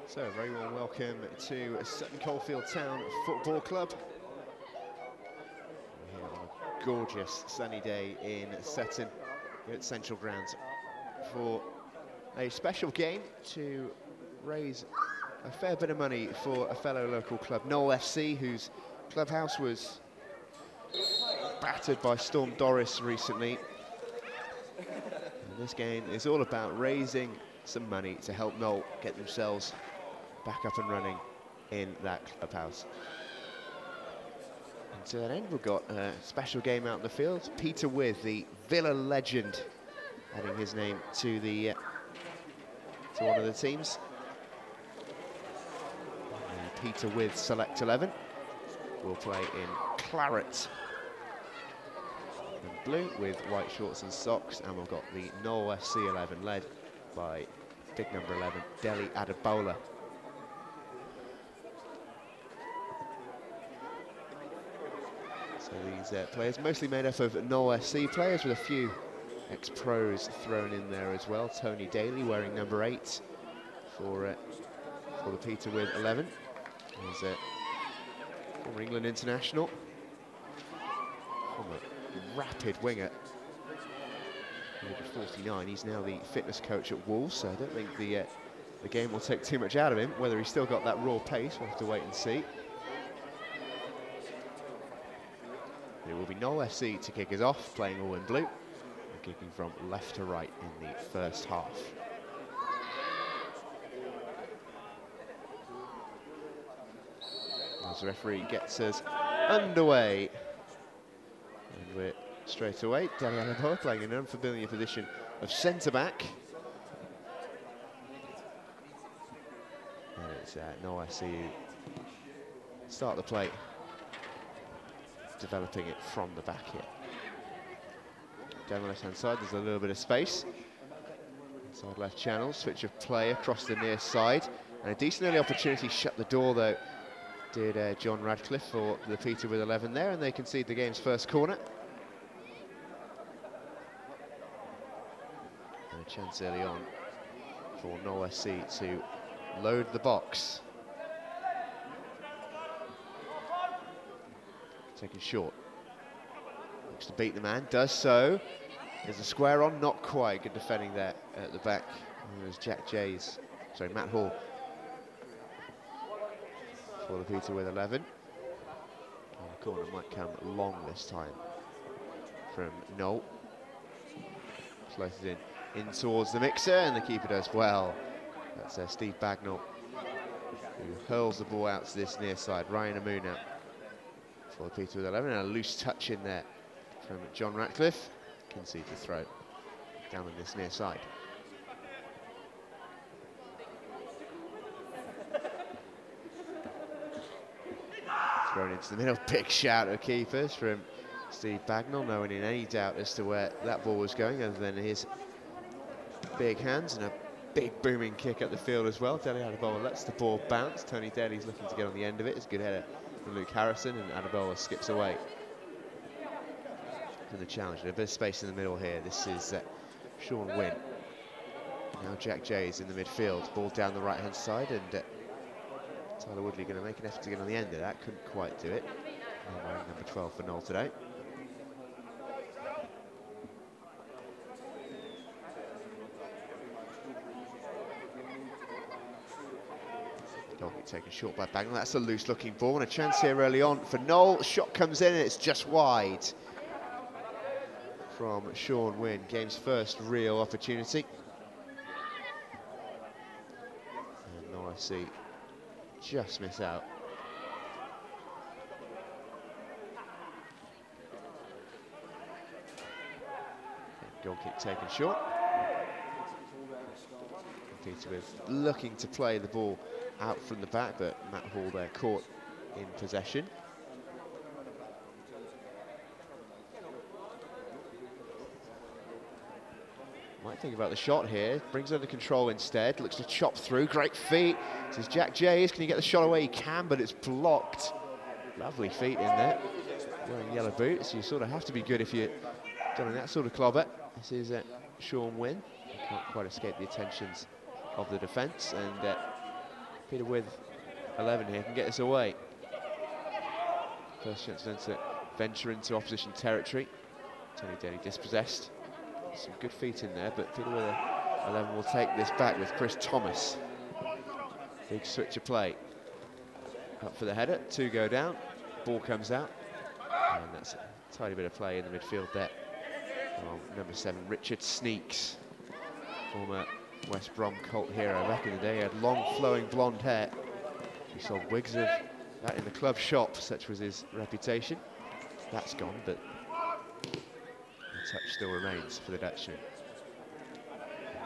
So, a very warm welcome to Sutton Coldfield Town Football Club. We're here on a gorgeous sunny day in Sutton, here at Central Grounds, for a special game to raise a fair bit of money for a fellow local club, Knowle FC, whose clubhouse was battered by Storm Doris recently. And this game is all about raising some money to help Knowle get themselves back up and running in that clubhouse. And to that end, we've got a special game out in the field. Peter Withe, the Villa legend, adding his name to the to one of the teams. And Peter Withe Select 11 will play in claret and blue with white shorts and socks, and we've got the Knowle FC 11 led by big number 11, Adebola. So these players mostly made up of Knowle FC players, with a few ex-pros thrown in there as well. Tony Daly wearing number 8 for the Peter Withe 11. He's a former England international, former rapid winger. Age 49, he's now the fitness coach at Wolves, so I don't think the game will take too much out of him. Whether he's still got that raw pace, we'll have to wait and see. It will be Knowle FC to kick us off, playing all in blue, and kicking from left to right in the first half. As the referee gets us underway, and we're straight away, Adebola playing in an unfamiliar position of centre-back. And it's Knowle FC who start the play, developing it from the back here. Down the left-hand side, there's a little bit of space. Inside left channel, switch of play across the near side. And a decent early opportunity, shut the door though, did John Radcliffe for the Peter Withe 11 there, and they concede the game's first corner. And a chance early on for Knowle FC to load the box. Taken short. Looks to beat the man, does so. There's a square on, not quite. Good defending there at the back. And there's Matt Hall for the Peter Withe 11. Oh, the corner might come long this time from Knowle. Floated in towards the mixer, and the keeper does well. That's Steve Bagnall, who hurls the ball out to this near side. Ryan Amuna for the Peter Withe 11, and a loose touch in there from John Ratcliffe. Concede the throw down on this near side. Thrown into the middle, big shout of keepers from Steve Bagnall, no one in any doubt as to where that ball was going, other than his big hands, and a big booming kick up the field as well. Adebola lets the ball bounce. Tony Daly's looking to get on the end of it. It's a good header from Luke Harrison, and Adebola skips away to the challenge. A bit of space in the middle here. This is Sean Wynne. Now Jack Jay's in the midfield. Ball down the right-hand side, and Tyler Woodley going to make an effort to get on the end of that. Couldn't quite do it. Now wearing number 12 for Knowle today. Taken short by Bagnall. That's a loose looking ball, and a chance here early on for Knowle. Shot comes in and it's just wide from Sean Wynne. Game's first real opportunity. And Knowle FC just miss out. Goal kick taken short. Peter Withe looking to play the ball out from the back, but Matt Hall there caught in possession. Might think about the shot here. Brings it under control instead. Looks to chop through. Great feet. This is Jack Jays. Can he get the shot away? He can, but it's blocked. Lovely feet in there. Wearing yellow boots. You sort of have to be good if you're doing that sort of clobber. This is Sean Wynne. He can't quite escape the attentions of the defence, and Peter Withe, 11 here, can get this away. First chance then to venture into opposition territory. Tony Daly dispossessed. Some good feet in there, but Peter Withe, 11, will take this back with Chris Thomas. Big switch of play. Up for the header, 2 go down. Ball comes out. And that's a tiny bit of play in the midfield there. Oh, number 7, Richard Sneaks. Former West Brom cult hero back in the day. He had long flowing blonde hair. He sold wigs of that in the club shop, such was his reputation. That's gone, but the touch still remains for the Dutchman.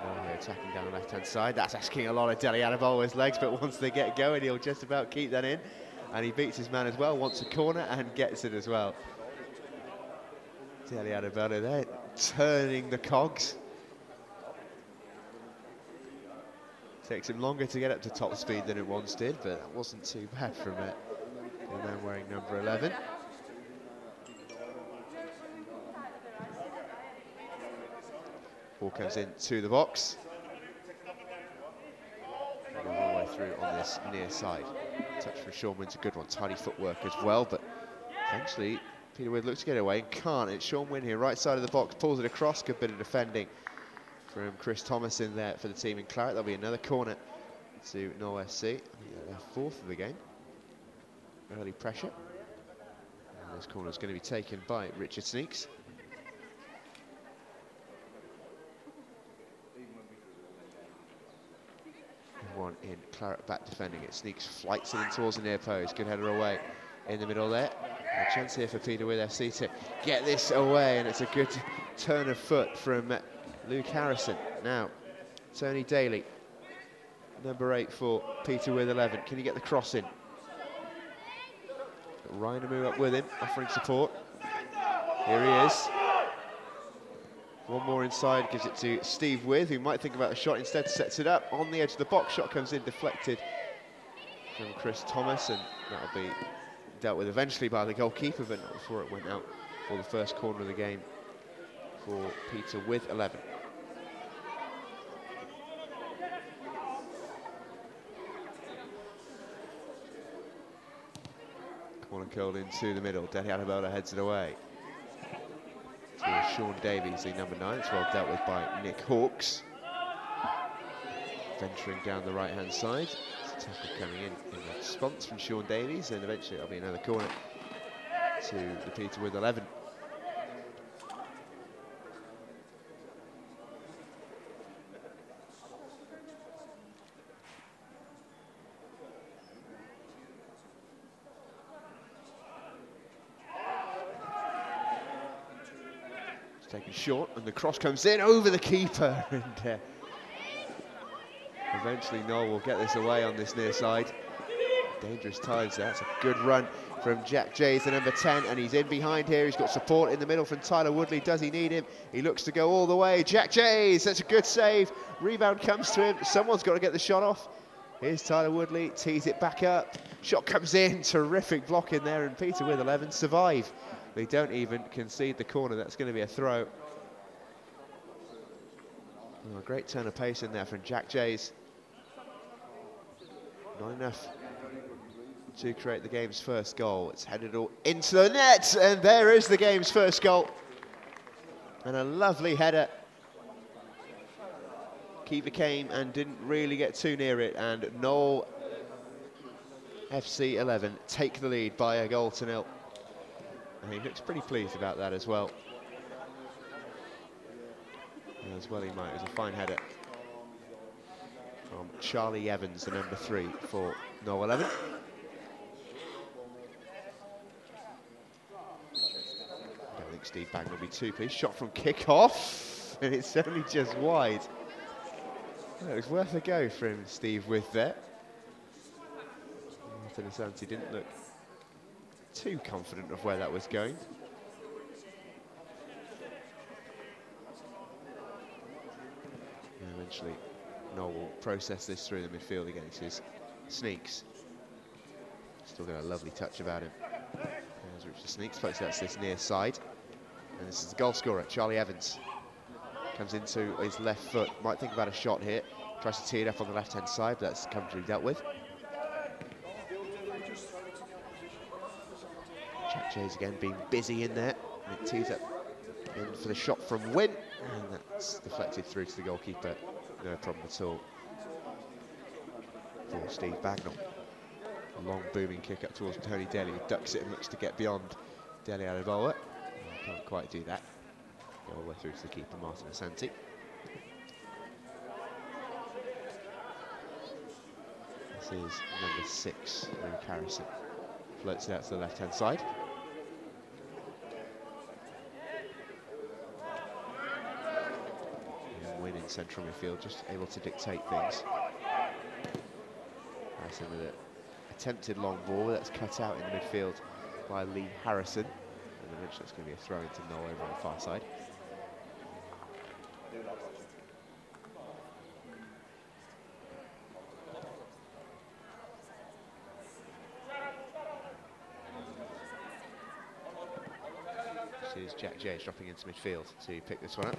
Knowle here attacking down the left-hand side. That's asking a lot of Dele Adebola's legs, but once they get going, he'll just about keep that in. And he beats his man as well, wants a corner and gets it as well. Dele Adebola there, turning the cogs. Takes him longer to get up to top speed than it once did, but that wasn't too bad from it. The man wearing number 11. Ball comes into the box. And all the way through on this near side. Touch from Sean Wynn's a good one. Tidy footwork as well, but eventually Peter Withe looks to get away and can't. It's Sean Wynn here, right side of the box, pulls it across. Good bit of defending from Chris Thomas in there for the team in claret. There'll be another corner to Knowle FC. Their 4th of the game. Early pressure. And this corner is going to be taken by Richard Sneaks. One in claret back defending it. Sneaks flights it in towards the near post. Good header away in the middle there. A chance here for Peter Withe FC to get this away, and it's a good turn of foot from Luke Harrison. Now, Tony Daly, number 8 for Peter Withe 11. Can he get the cross in? Ryan to move up with him, offering support. Here he is. One more inside, gives it to Steve Withe, who might think about a shot, instead sets it up on the edge of the box. Shot comes in, deflected from Chris Thomas, and that'll be dealt with eventually by the goalkeeper, but not before it went out for the first corner of the game for Peter Withe 11. Corner curled into the middle. Dele Adebola heads it away to Sean Davies, the number 9. It's well dealt with by Nick Hawkes. Venturing down the right-hand side. It's a tackle coming in response from Sean Davies, and eventually it'll be another corner to the Peter Withe 11. Taken short, and the cross comes in over the keeper, and eventually Knowle will get this away on this near side. Dangerous times there. That's a good run from Jack Jays, the number 10, and he's in behind here. He's got support in the middle from Tyler Woodley. Does he need him? He looks to go all the way. Jack Jays, that's a good save. Rebound comes to him. Someone's got to get the shot off. Here's Tyler Woodley, tees it back up. Shot comes in, terrific block in there, and Peter Withe 11 survive. They don't even concede the corner. That's going to be a throw. Oh, a great turn of pace in there from Jack Jays. Not enough to create the game's first goal. It's headed all into the net, and there is the game's first goal. And a lovely header. Keeper came and didn't really get too near it, and Knowle FC 11 take the lead by a goal to 0. And he looks pretty pleased about that as well. And as well he might. It was a fine header from Charlie Evans, the number 3 for Knowle 11. I don't think Steve Bang will be too pleased. Shot from kick-off, and it's only just wide. Well, it was worth a go from Steve Withe there. Anthony Santi didn't look too confident of where that was going. And eventually Knowle will process this through the midfield against his Sneaks. Still got a lovely touch about him. There's Richard Sneaks, plays that's this near side. And this is the goal scorer, Charlie Evans. Comes into his left foot, might think about a shot here. Tries to tee it up on the left-hand side, but that's comfortably dealt with. Jays again being busy in there. And it tees up in for the shot from Withe, and that's deflected through to the goalkeeper. No problem at all for Steve Bagnall. A long booming kick up towards Tony Daly, who ducks it and looks to get beyond Dele Adebola. Can't quite do that. Go all the way through to the keeper, Martin Santi. This is number 6, Luke Harrison. Floats it out to the left-hand side. And Withe in central midfield, just able to dictate things. Harrison with an attempted long ball that's cut out in the midfield by Lee Harrison. And eventually it's going to be a throw into Knowle over on the far side. This is Jack Jays dropping into midfield to pick this one up.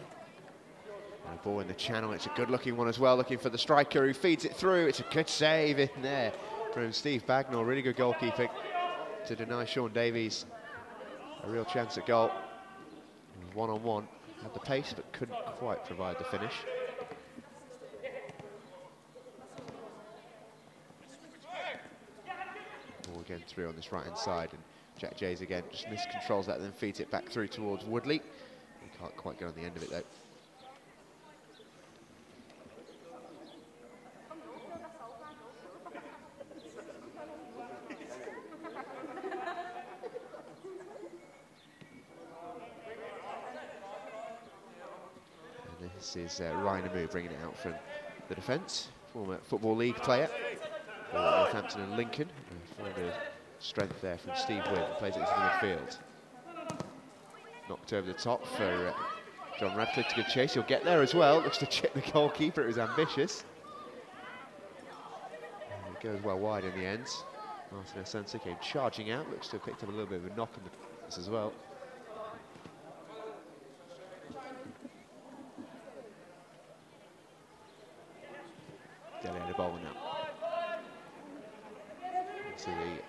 And a ball in the channel, it's a good looking one as well, looking for the striker who feeds it through. It's a good save in there from Steve Bagnall, really good goalkeeping to deny Sean Davies a real chance at goal. One-on-one, had the pace but couldn't quite provide the finish. Ball again through on this right-hand side, and Jack Jays again just miscontrols that, then feeds it back through towards Woodley. He can't quite get on the end of it though. And this is Ryan Amu bringing it out from the defence, former Football League player for Northampton and Lincoln. Strength there from Steve Withe, plays it into the midfield. Knocked over the top for John Radcliffe to give chase. He'll get there as well. Looks to chip the goalkeeper. It was ambitious. And it goes well wide in the end. Martin Santi came charging out. Looks to have picked up a little bit of a knock on this as well. Dele Adebola now. To the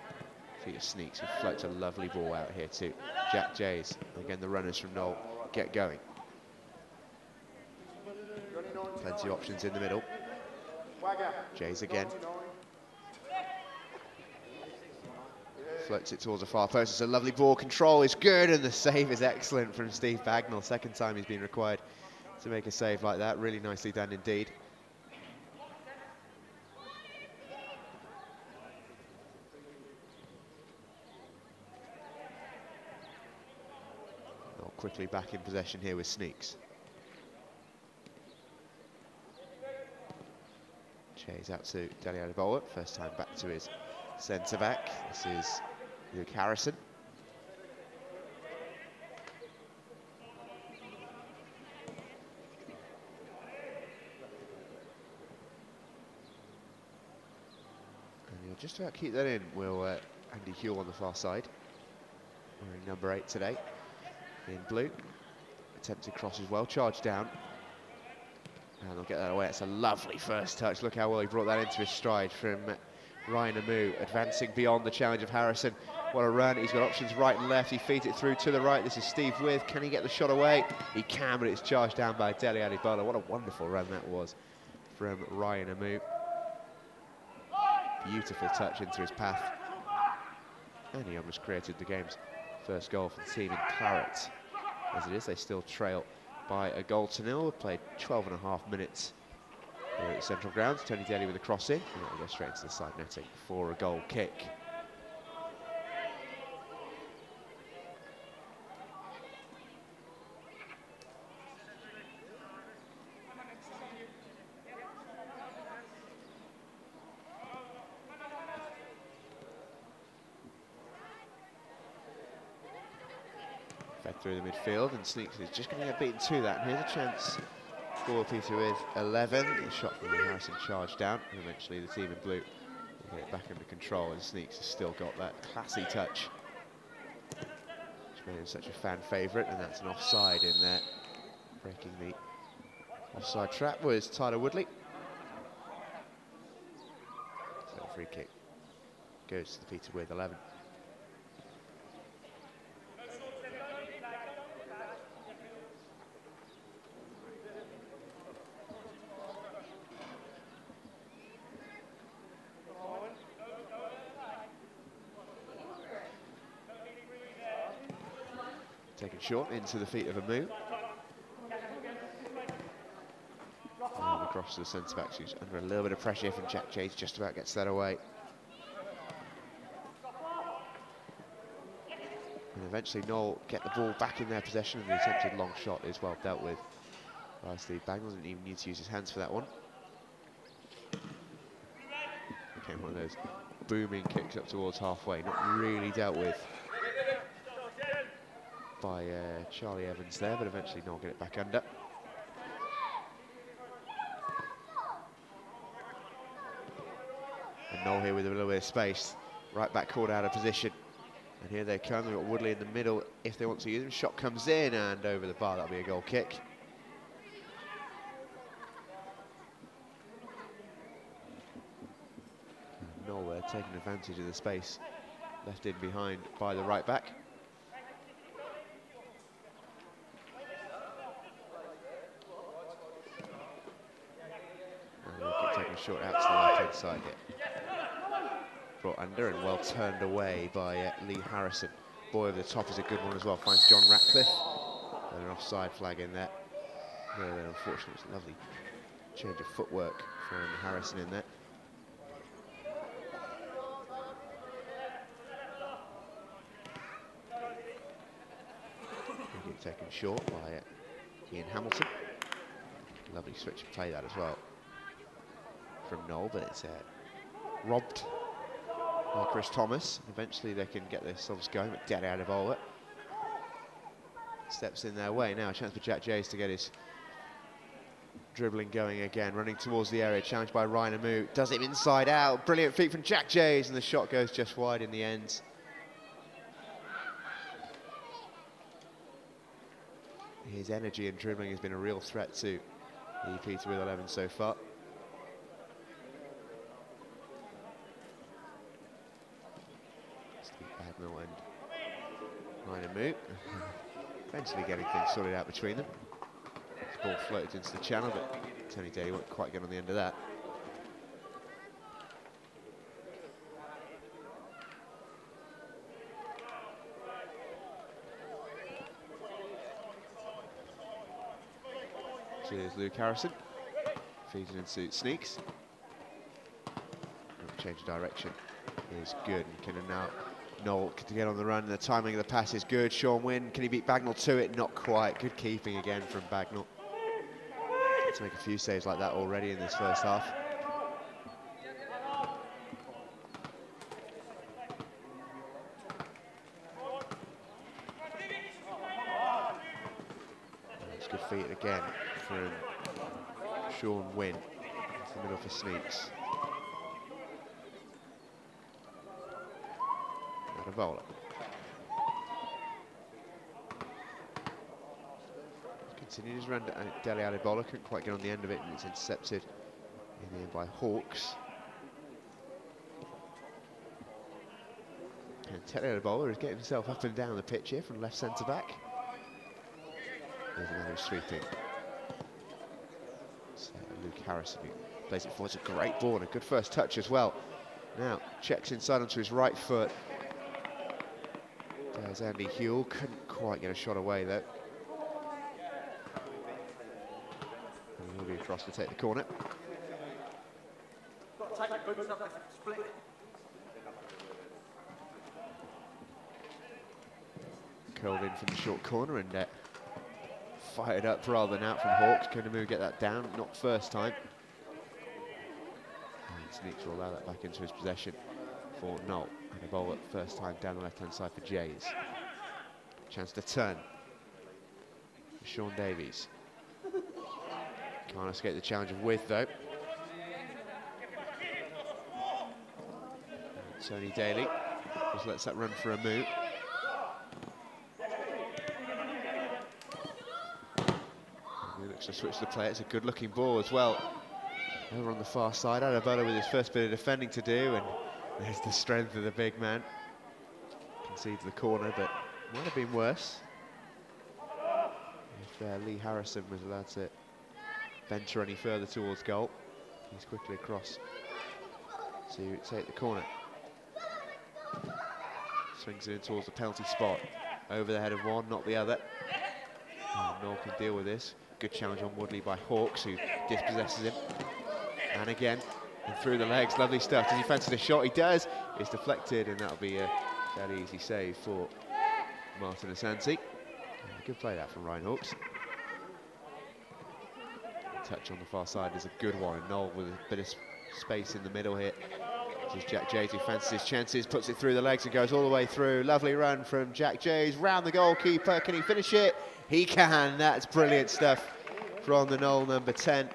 feet of Sneaks, who floats a lovely ball out here to Jack Jays. Again, the runners from Knowle get going. Plenty of options in the middle. Jays again. Floats it towards the far post. It's a lovely ball. Control is good, and the save is excellent from Steve Bagnall. Second time he's been required to make a save like that. Really nicely done indeed. Quickly back in possession here with Sneaks. Chase out to Dele Adebola, first time back to his centre-back. This is Luke Harrison. And he'll just about keep that in, will Andy Huell on the far side. Wearing number 8 today. In blue, attempted cross as well, charge down, and they'll get that away. It's a lovely first touch. Look how well he brought that into his stride from Ryan Amu, advancing beyond the challenge of Harrison. What a run. He's got options right and left. He feeds it through to the right. This is Steve Withe. Can he get the shot away? He can, but it's charged down by Dele Adebola. What a wonderful run that was from Ryan Amu. Beautiful touch into his path, and he almost created the game's first goal for the team in Claret. As it is, they still trail by a goal to nil. We've played 12.5 minutes here at Central Grounds. Tony Daly with a cross in, and that'll go straight into the side netting for a goal kick. Fed through the midfield, and Sneaks is just going to get beaten to that. And here's a chance for Peter with 11. The shot from Harrison charged down, and eventually the team in blue will get it back under control, and Sneaks has still got that classy touch, which made him such a fan favourite, and that's an offside in there. Breaking the offside trap was Tyler Woodley. So free kick goes to the Peter with 11. Taken short into the feet of Amu. And across to the centre back, who's under a little bit of pressure from Jack Jayes, just about gets that away. And eventually Knowle get the ball back in their possession, and the attempted long shot is well dealt with by Steve Bagnall. Didn't even need to use his hands for that one. Became one of those booming kicks up towards halfway, not really dealt with by Charlie Evans there, but eventually Knowle get it back under. And Knowle here with a little bit of space, right back caught out of position. And here they come, they've got Woodley in the middle if they want to use him. Shot comes in and over the bar, that'll be a goal kick. And Knowle there taking advantage of the space left in behind by the right back. And they'll keep taking a short out to the left hand side here. Brought under and well turned away by Lee Harrison. Boy over the top is a good one as well, finds John Ratcliffe. And an offside flag in there. Yeah, then unfortunately it's a lovely change of footwork from Harrison in there. Taken short by Ian Hamilton. Lovely switch of play that as well from Knowle, but it's robbed by Chris Thomas. Eventually they can get themselves going, but dead Adebola steps in their way. Now a chance for Jack Jayes to get his dribbling going again, running towards the area, challenged by Ryan Amu, does it inside out, brilliant feet from Jack Jayes, and the shot goes just wide in the end. His energy and dribbling has been a real threat to the Peterwith 11 so far. Steve Bagnall and Ryan Amu eventually getting things sorted out between them. This ball floated into the channel, but Tony Daly won't quite get on the end of that. Here's Luke Harrison, feeds it into Sneaks. Change of direction is good. Can now Knowle to get on the run, and the timing of the pass is good. Sean Wynne, can he beat Bagnall to it? Not quite. Good keeping again from Bagnall. To make a few saves like that already in this first half. It's good feet again from Sean Wynne. It's the middle for Sneaks. Adebola. Continued his run. Dele Adebola couldn't quite get on the end of it, and it's intercepted in the end by Hawks. And Dele Adebola is getting himself up and down the pitch here from left centre back. There's another sweeping. So Luke Harrison who plays it forward. It's a great ball and a good first touch as well. Now checks inside onto his right foot. There's Andy Huell, couldn't quite get a shot away though. And he'll be across to take the corner. Curled in from the short corner and fired up rather than out from Hawks. Can Amu get that down? Not first time. And Sneaks will allow that back into his possession for Knowle. And a ball at first time down the left-hand side for Jayes. Chance to turn. Sean Davies. Can't escape the challenge of Withe though. And Tony Daly just lets that run for Amu. He looks to switch the play. It's a good-looking ball as well. Over on the far side, Adebola with his first bit of defending to do, and there's the strength of the big man. Concedes the corner, but might have been worse if Lee Harrison was allowed to venture any further towards goal. He's quickly across to take the corner. Swings it in towards the penalty spot. over the head of one, not the other. Knowle can deal with this. Good challenge on Woodley by Hawks, who dispossesses him. And again, and through the legs, lovely stuff. Does he fancy the shot? He does. It's deflected, and that'll be a fairly easy save for Martin and Santi. Good play that from Ryan Hawks. Touch on the far side is a good one. And Knowle with a bit of space in the middle here. This is Jack Jays who fancies his chances, puts it through the legs and goes all the way through. Lovely run from Jack Jays, round the goalkeeper. Can he finish it? He can. That's brilliant stuff from the Knowle number 10.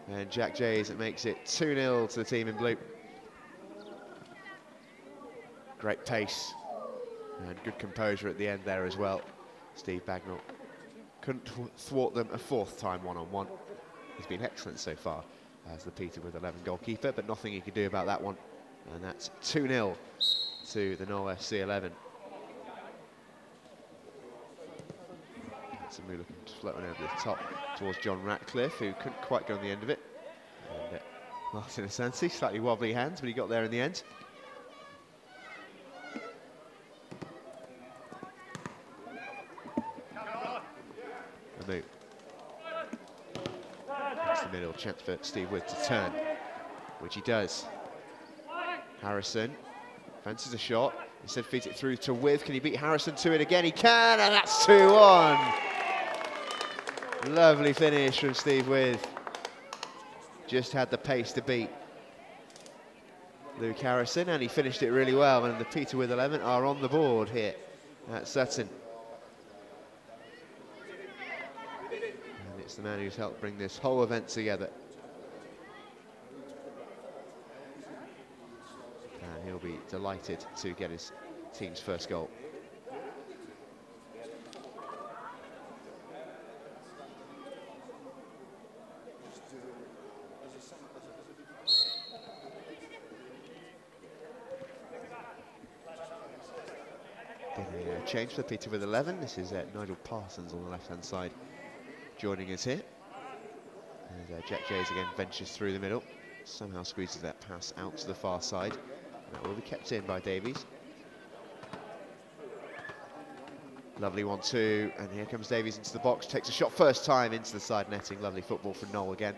And Jack Jays makes it 2-0 to the team in blue. Great pace and good composure at the end there as well. Steve Bagnall couldn't thwart them a fourth time one-on-one. He's been excellent so far as the Peter with 11 goalkeeper, but nothing he could do about that one. And that's 2-0 to the Knowle FC 11. Samu looking to float over the top towards John Ratcliffe, who couldn't quite go on the end of it. And Martin Santi, slightly wobbly hands, but he got there in the end. Amu. That's the middle, chance for Steve Withe to turn, which he does. Harrison fancies a shot, instead feeds it through to Withe. Can he beat Harrison to it again? He can, and that's 2-1. Lovely finish from Steve Withe. Just had the pace to beat Luke Harrison, and he finished it really well. And the Peter with 11 are on the board here at Sutton. And it's the man who's helped bring this whole event together. And he'll be delighted to get his team's first goal. Change for Peter with 11. This is Nigel Parsons on the left-hand side joining us here. And Jack Jays again ventures through the middle, somehow squeezes that pass out to the far side. And that will be kept in by Davies. Lovely 1-2, and here comes Davies into the box, takes a shot first time into the side netting. Lovely football from Knowle again.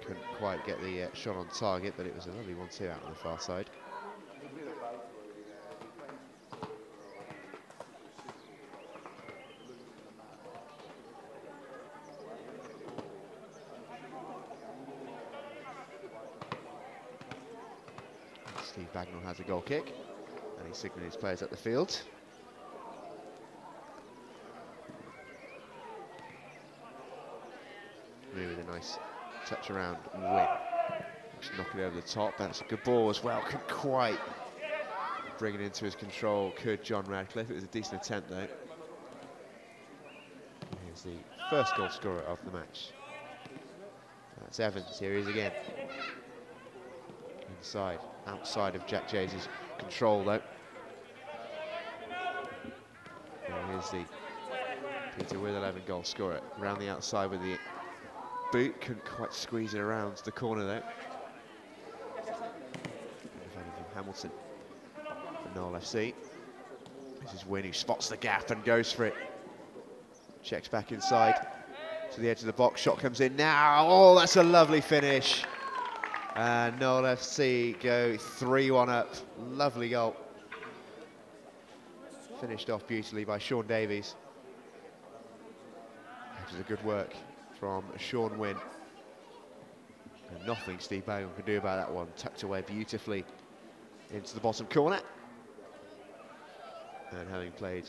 Couldn't quite get the shot on target, but it was a lovely 1-2 out on the far side. Steve Bagnall has a goal kick, and he's signalling his players up the field. Maybe with a nice touch around Win. Just knock it over the top. That's a good ball as well. Couldn't quite bring it into his control. Could John Radcliffe? It was a decent attempt though. Here's the first goal scorer of the match. That's Evans. Here he is again. Inside, outside of Jack Jays' control though. And here's the Peter with 11 goal scorer. Around the outside with the boot, couldn't quite squeeze it around the corner though. From Hamilton for Knowle FC. This is Win, who spots the gap and goes for it. Checks back inside to the edge of the box, shot comes in now. Oh, that's a lovely finish. And Knowle FC go 3-1 up. Lovely goal. Finished off beautifully by Sean Davies. That was a good work from Sean Wynn. And nothing Steve Bagnall could do about that one. Tucked away beautifully into the bottom corner. And having played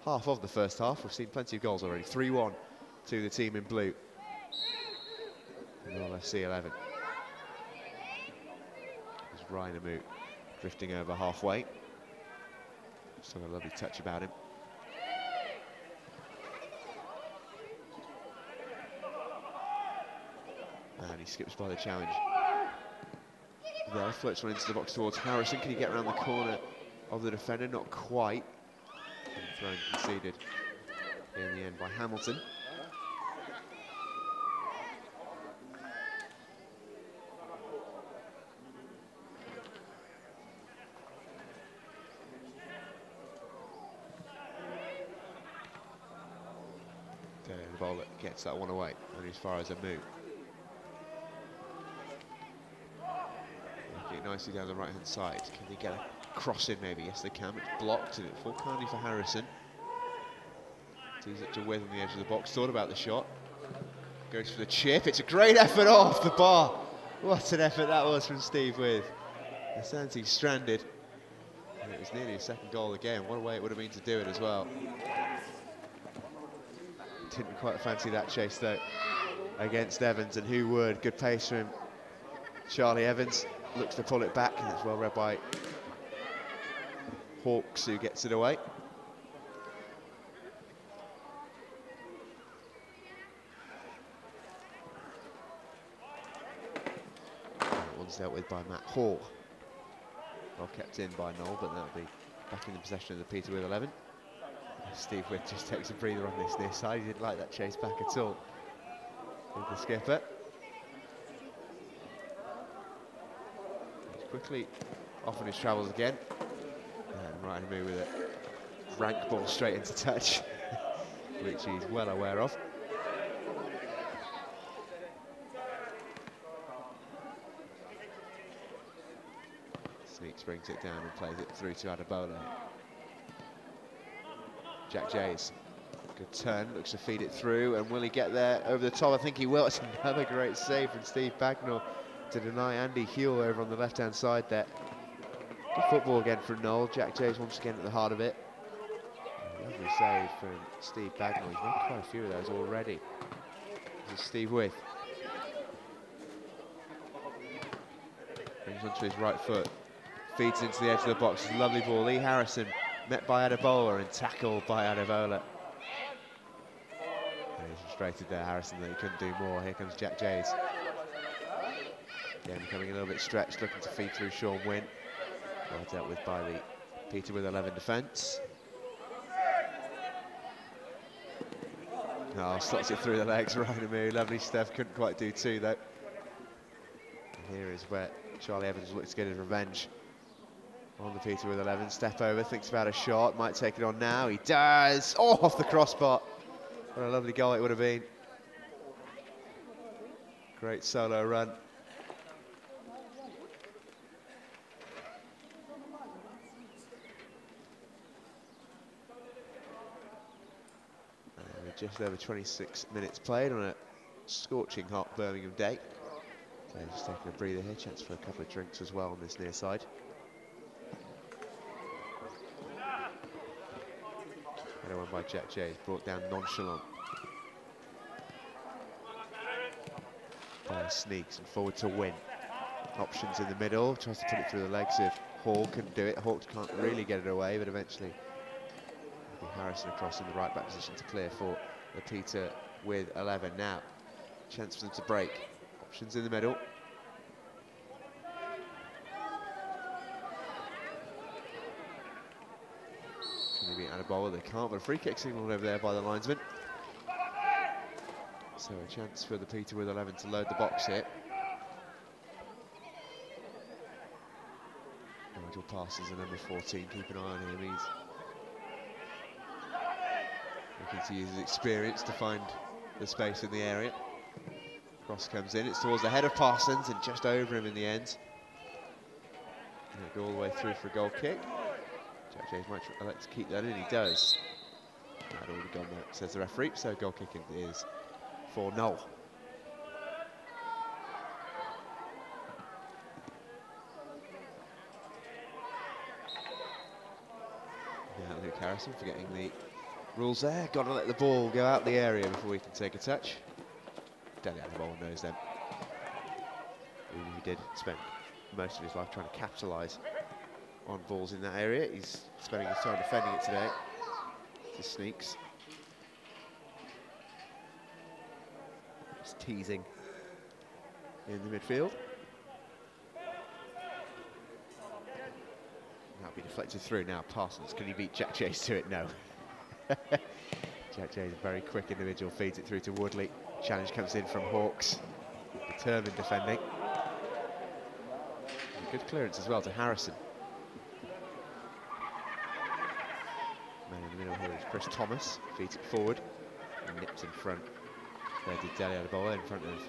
half of the first half, we've seen plenty of goals already. 3-1 to the team in blue. Knowle FC 11. Ryan Amu drifting over halfway. Still a lovely touch about him. And he skips by the challenge. There, floats one into the box towards Harrison. Can he get around the corner of the defender? Not quite. And thrown conceded in the end by Hamilton. Adebola gets that one away, only as far as a move. Working it nicely down the right-hand side. Can they get a cross in maybe? Yes, they can. It's blocked, and it fall kindly for Harrison. Tees it to Withe on the edge of the box. Thought about the shot. Goes for the chip. It's a great effort off the bar. What an effort that was from Steve Withe. And Santi stranded. And it was nearly a second goal of the game. What a way it would have been to do it as well. Didn't quite fancy that chase though against Evans, and who would? Good pace from Charlie Evans. Looks to pull it back, and it's well read by Orcs, who gets it away. One's dealt with by Matt Hall. Well kept in by Knowle, but that'll be back in the possession of the Peter with 11. Steve Withe just takes a breather on this near side. He didn't like that chase back at all with the skipper. He's quickly off on his travels again. And right in the move with a rank ball straight into touch, which he's well aware of. Sneaks brings it down and plays it through to Adebola. Jack Jays, good turn, looks to feed it through, and will he get there over the top? I think he will. It's another great save from Steve Bagnall to deny Andy Huell over on the left-hand side there. Good football again from Knowle. Jack Jays once again at the heart of it. Lovely save from Steve Bagnall. He's made quite a few of those already. This is Steve Withe. Brings onto his right foot, feeds into the edge of the box. Lovely ball. Lee Harrison met by Adebola and tackled by Adebola. And he's frustrated there, Harrison, that he couldn't do more. Here comes Jack Jays. Again, becoming a little bit stretched, looking to feed through Sean Wynn. Well dealt with by the Peter with 11 defence. Oh, slots it through the legs, right in the move. Lovely stuff, couldn't quite do two though. And here is where Charlie Evans looks to get his revenge on the Peter with 11. Step over, thinks about a shot, might take it on now. He does! Oh, off the crossbar. What a lovely goal it would have been. Great solo run. Just over 26 minutes played on a scorching hot Birmingham day. So just taking a breather here, chance for a couple of drinks as well on this near side. Header one by Jack Jays, brought down nonchalant. Sneaks and forward to Wynn. Options in the middle, tries to put it through the legs of Hall, couldn't do it. Hawks can't really get it away, but eventually Harrison across in the right back position to clear for the Peter with 11 now. Chance for them to break. Options in the middle. Can they beat Adebola? They can't, but a free kick signalled over there by the linesman. So a chance for the Peter with 11 to load the box here. Nigel Parsons, the number 14, keep an eye on him. He's looking to use his experience to find the space in the area. Cross comes in, it's towards the head of Parsons and just over him in the end. And it'll go all the way through for a goal kick. Jack James might elect to keep that in, he does. That already gone there, says the referee, so goal kicking is for Knowle. Yeah, Luke Harrison forgetting the rules there. Got to let the ball go out the area before we can take a touch. Danny Adebola knows them. He did spend most of his life trying to capitalise on balls in that area. He's spending his time defending it today. Just sneaks. Just teasing in the midfield. That'll be deflected through now. Parsons, can he beat Jack Jays to it? No. Jack Jays, a very quick individual, feeds it through to Woodley. Challenge comes in from Hawks. Determined defending. And good clearance as well to Harrison. Man in the middle here is Chris Thomas. Feeds it forward. nipped in front. There did Adebola in front of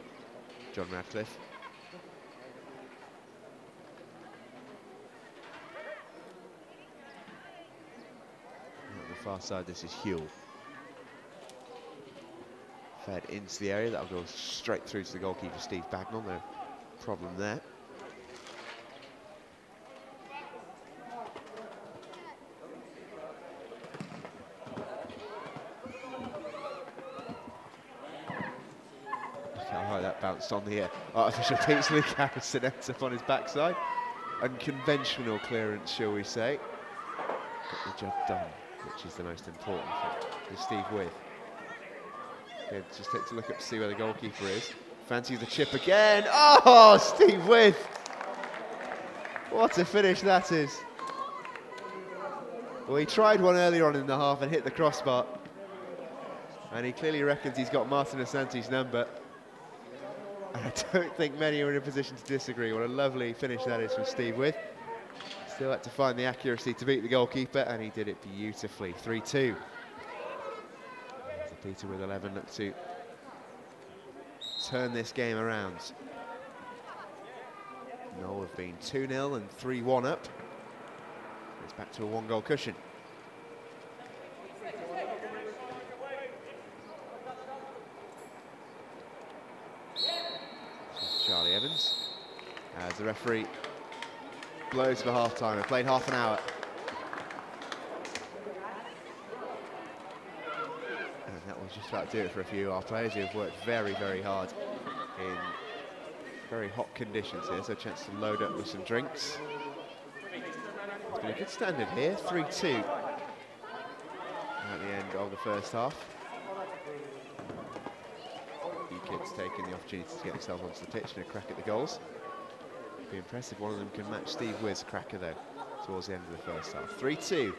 John Radcliffe. On the far side, this is Huel. Fed into the area, that'll go straight through to the goalkeeper, Steve Bagnall. No problem there. Look how high that bounced on the artificial pitch. Luke Harrison ends up on his backside. Unconventional clearance, shall we say. Got the job done, which is the most important thing. With Steve Withe. Just takes a look up to see where the goalkeeper is. Fancies the chip again. Oh, Steve Withe! What a finish that is. Well, he tried one earlier on in the half and hit the crossbar. And he clearly reckons he's got Martin Santi's number. And I don't think many are in a position to disagree. What a lovely finish that is from Steve Withe. Still had to find the accuracy to beat the goalkeeper, and he did it beautifully. 3-2. Peter with 11 look to turn this game around. Knowle have been 2-0 and 3-1 up. It's back to a 1-goal cushion. Charlie Evans as the referee blows for half-time. We've played half an hour. Just about to do it for a few of our players who have worked very, very hard in very hot conditions here, so a chance to load up with some drinks. It's been a good standard here, 3-2 at the end of the first half. A few kids taking the opportunity to get themselves onto the pitch and a crack at the goals. It'd be impressive one of them can match Steve Withe's cracker though towards the end of the first half. 3-2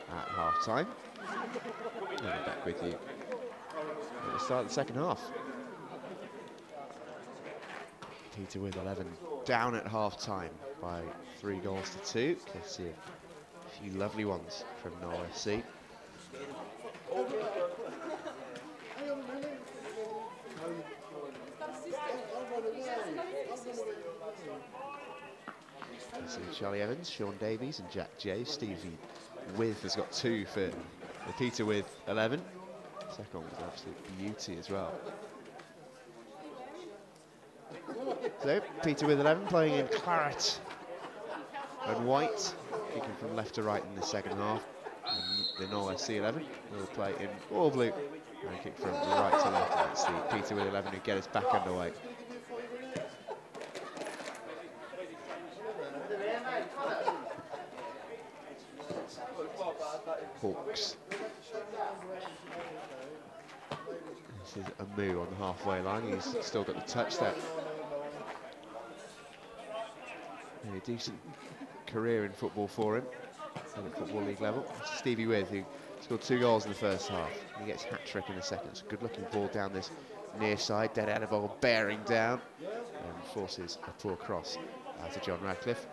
at half-time. And we're back with you at the start of the second half. Peter with 11 down at half-time by 3-2. Let's see a few lovely ones from Knowle FC. Charlie Evans, Sean Davies and Jack J. Stevie Withe has got 2 for Peter with 11. Second one was an absolute beauty as well. So, Peter with 11 playing in claret and white, kicking from left to right in the second half. And the Knowle FC 11 will play in all blue and kick from right to left. That's the Peter with 11 who get us back underway. Hawks. This is a Moo on the halfway line. He's still got the touch there. A decent career in football for him at the Football League level. Stevie Withe, who scored 2 goals in the first half. He gets hat-trick in the second. It's a good-looking ball down this near side. Dead Adebola bearing down and forces a poor cross to John Radcliffe.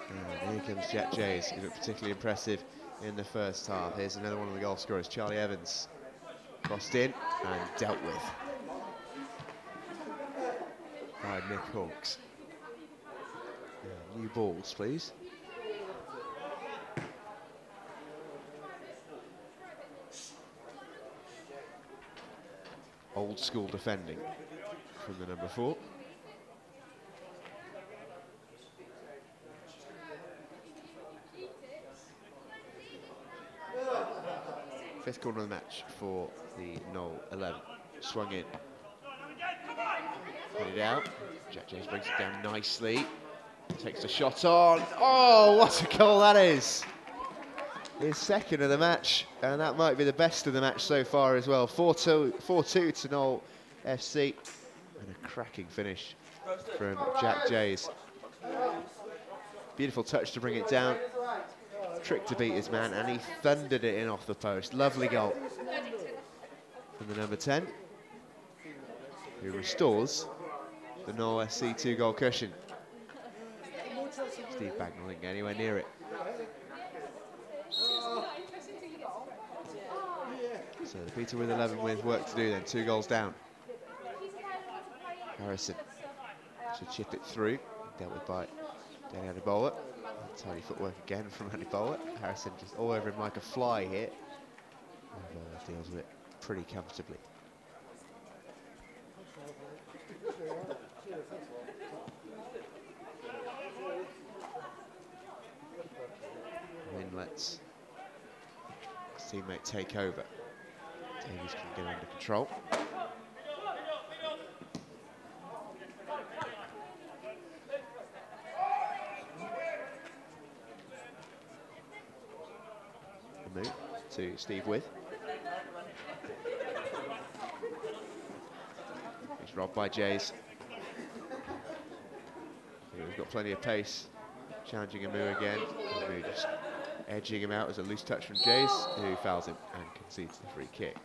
And here comes Jack Jays, who looked particularly impressive in the first half. Here's another one of the goal scorers, Charlie Evans. Crossed in and dealt with by Nick Hawks. New balls, please. Old school defending from the number 4. Fifth corner of the match for the Knowle 11. Swung in. Put it out. Jack James brings it down nicely. Takes the shot on. Oh, what a goal that is! His second of the match, and that might be the best of the match so far as well. 4-2 to Knowle FC, and a cracking finish from Jack Jays. Beautiful touch to bring it down. trick to beat his man, and he thundered it in off the post. Lovely goal from the number 10, who restores the Knowle SC 2-goal cushion. Steve Bagnall didn't get anywhere near it. So the Peter with 11 with work to do then, 2 goals down. Harrison should chip it through, dealt with by Adebola. Tidy footwork again from Adebola. Harrison just all over him like a fly here. Adebola deals with it pretty comfortably. Then lets his teammate take over. Davies can get under control. The move to Steve Withe. He's robbed by Jays. He's got plenty of pace. Challenging Amu again. Amu just edging him out as a loose touch from Jays, who fouls him and concedes the free kick.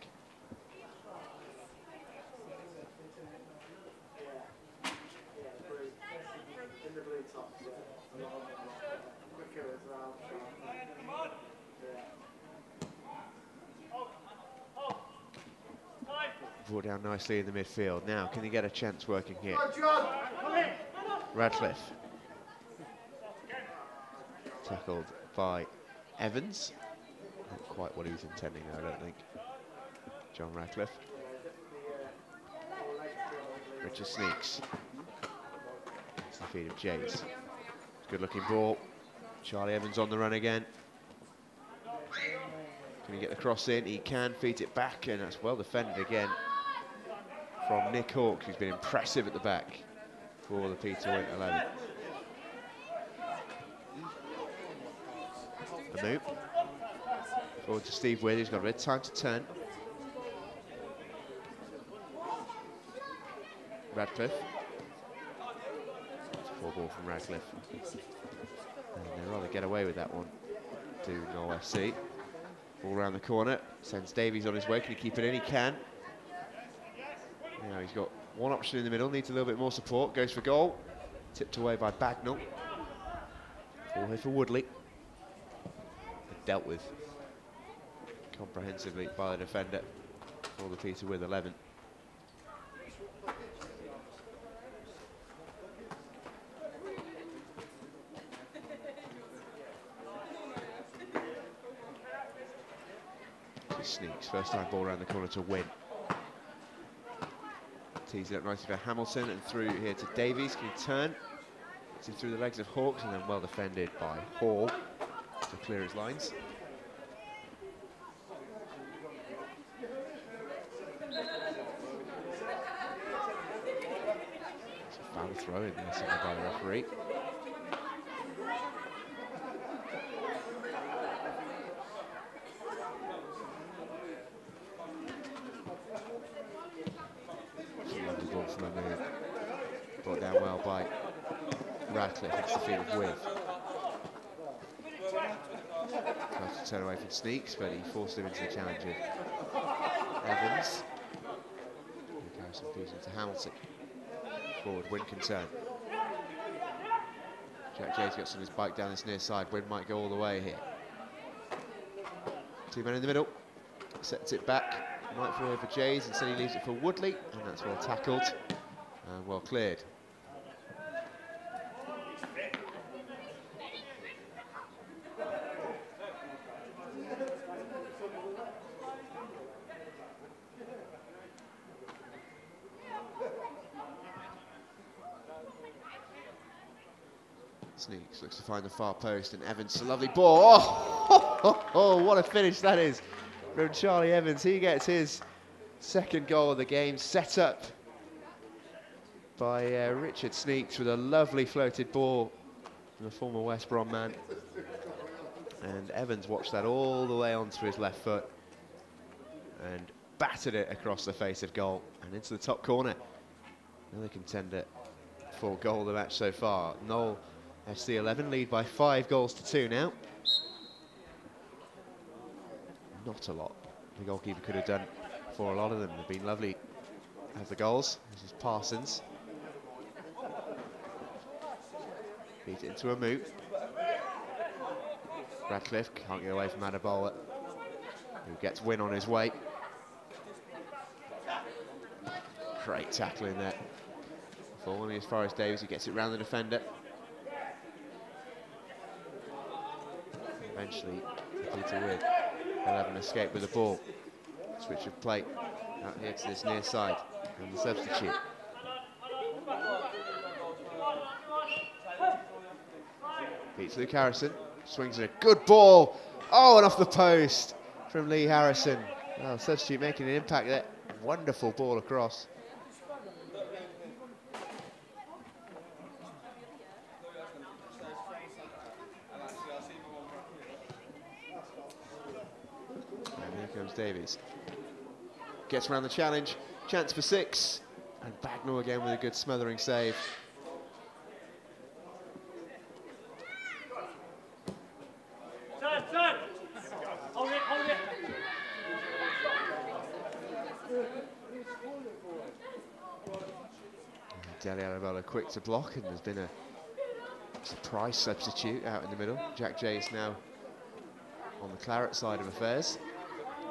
Brought down nicely in the midfield. Now, can he get a chance working here? Radcliffe. Tackled by Evans. Not quite what he was intending though, I don't think. John Radcliffe. Richard sneaks. It's the feet of Jays. Good looking ball. Charlie Evans on the run again. Can he get the cross in? He can, feed it back, and that's well defended again from Nick Hawke, who's been impressive at the back for the Peter Wint 11. A move forward to Steve Withe, who's got a bit of time to turn. Radcliffe. It's a 4-ball from Radcliffe. And they'd rather get away with that one to Knowle FC. Ball around the corner, sends Davies on his way. Can he keep it in? He can. Now he's got one option in the middle, needs a little bit more support, goes for goal. Tipped away by Bagnall. Ball here for Woodley. Dealt with comprehensively by the defender for the Peter with 11. Just sneaks, first time ball around the corner to win. Tees it up nicely for Hamilton and through here to Davies. Can he turn? Gets it through the legs of Hawks and then well defended by Hall to clear his lines. It's a foul throw in there, signalled by the referee. Brought down well by Radcliffe. It's the feet of Withe. Tries to turn away from Sneaks, but he forced him into the challenge of Evans. Carries some confusion to Hamilton. Forward, Wynn can turn. Jack Jay's got some of his bike down this near side. Wynn might go all the way here. 2 men in the middle. Sets it back. Might throw over Jays, instead he leaves it for Woodley, and that's well tackled and well cleared. Sneaks, looks to find the far post, and Evans, a lovely ball. Oh, what a finish that is from Charlie Evans. He gets his second goal of the game, set up by Richard Sneaks with a lovely floated ball from the former West Brom man. And Evans watched that all the way onto his left foot and battered it across the face of goal and into the top corner. Another contender for goal of the match so far. Knowle FC 11 lead by 5 goals to 2 now. not a lot the goalkeeper could have done for a lot of them. They've been lovely as the goals. This is Parsons. Beat it into a moot. Radcliffe can't get away from Adebola, who gets win on his way. Great tackle in there. Falling as far as Davies, he gets it round the defender. Eventually, Peter Withe, 11 escape with the ball. Switch of play out here to this near side, and the substitute. Beats Luke Harrison, swings a good ball. Oh, and off the post from Lee Harrison. Oh, substitute making an impact there. Wonderful ball across. And here comes Davies. Gets around the challenge, chance for 6. And Bagnall again with a good smothering save. Adebola quick to block, and there's been a surprise substitute out in the middle. Jack Jay is now on the claret side of affairs.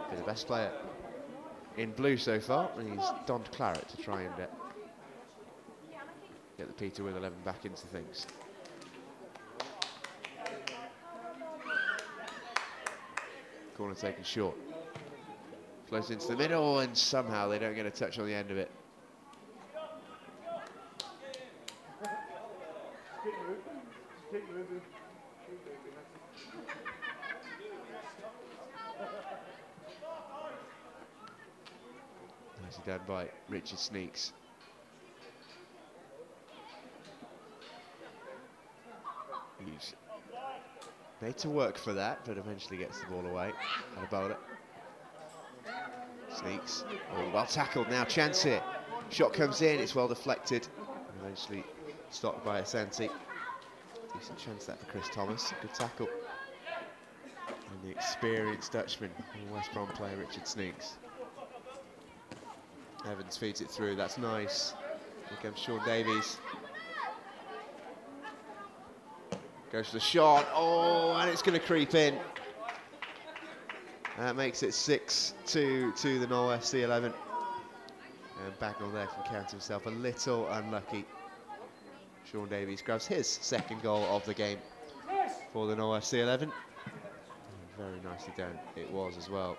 Been the best player in blue so far, and he's donned claret to try and get the Peter Withe 11 back into things. Corner taken short. Flows into the middle, and somehow they don't get a touch on the end of it. Nicely done by Richard Sneaks. He's made to work for that, but eventually gets the ball away. Adebola. Sneaks. Oh, well tackled now. Chance here. Shot comes in. It's well deflected. And eventually stopped by a Santi. Decent chance that for Chris Thomas. Good tackle. And the experienced Dutchman, West Brom player Richard Sneaks. Evans feeds it through. That's nice. Here comes Sean Davies. Goes for the shot. Oh, and it's going to creep in. That makes it 6-2 to the Knowle FC 11. And Bagnall there can count himself a little unlucky. Sean Davies grabs his second goal of the game for the Knowle FC 11. And very nicely done it was as well.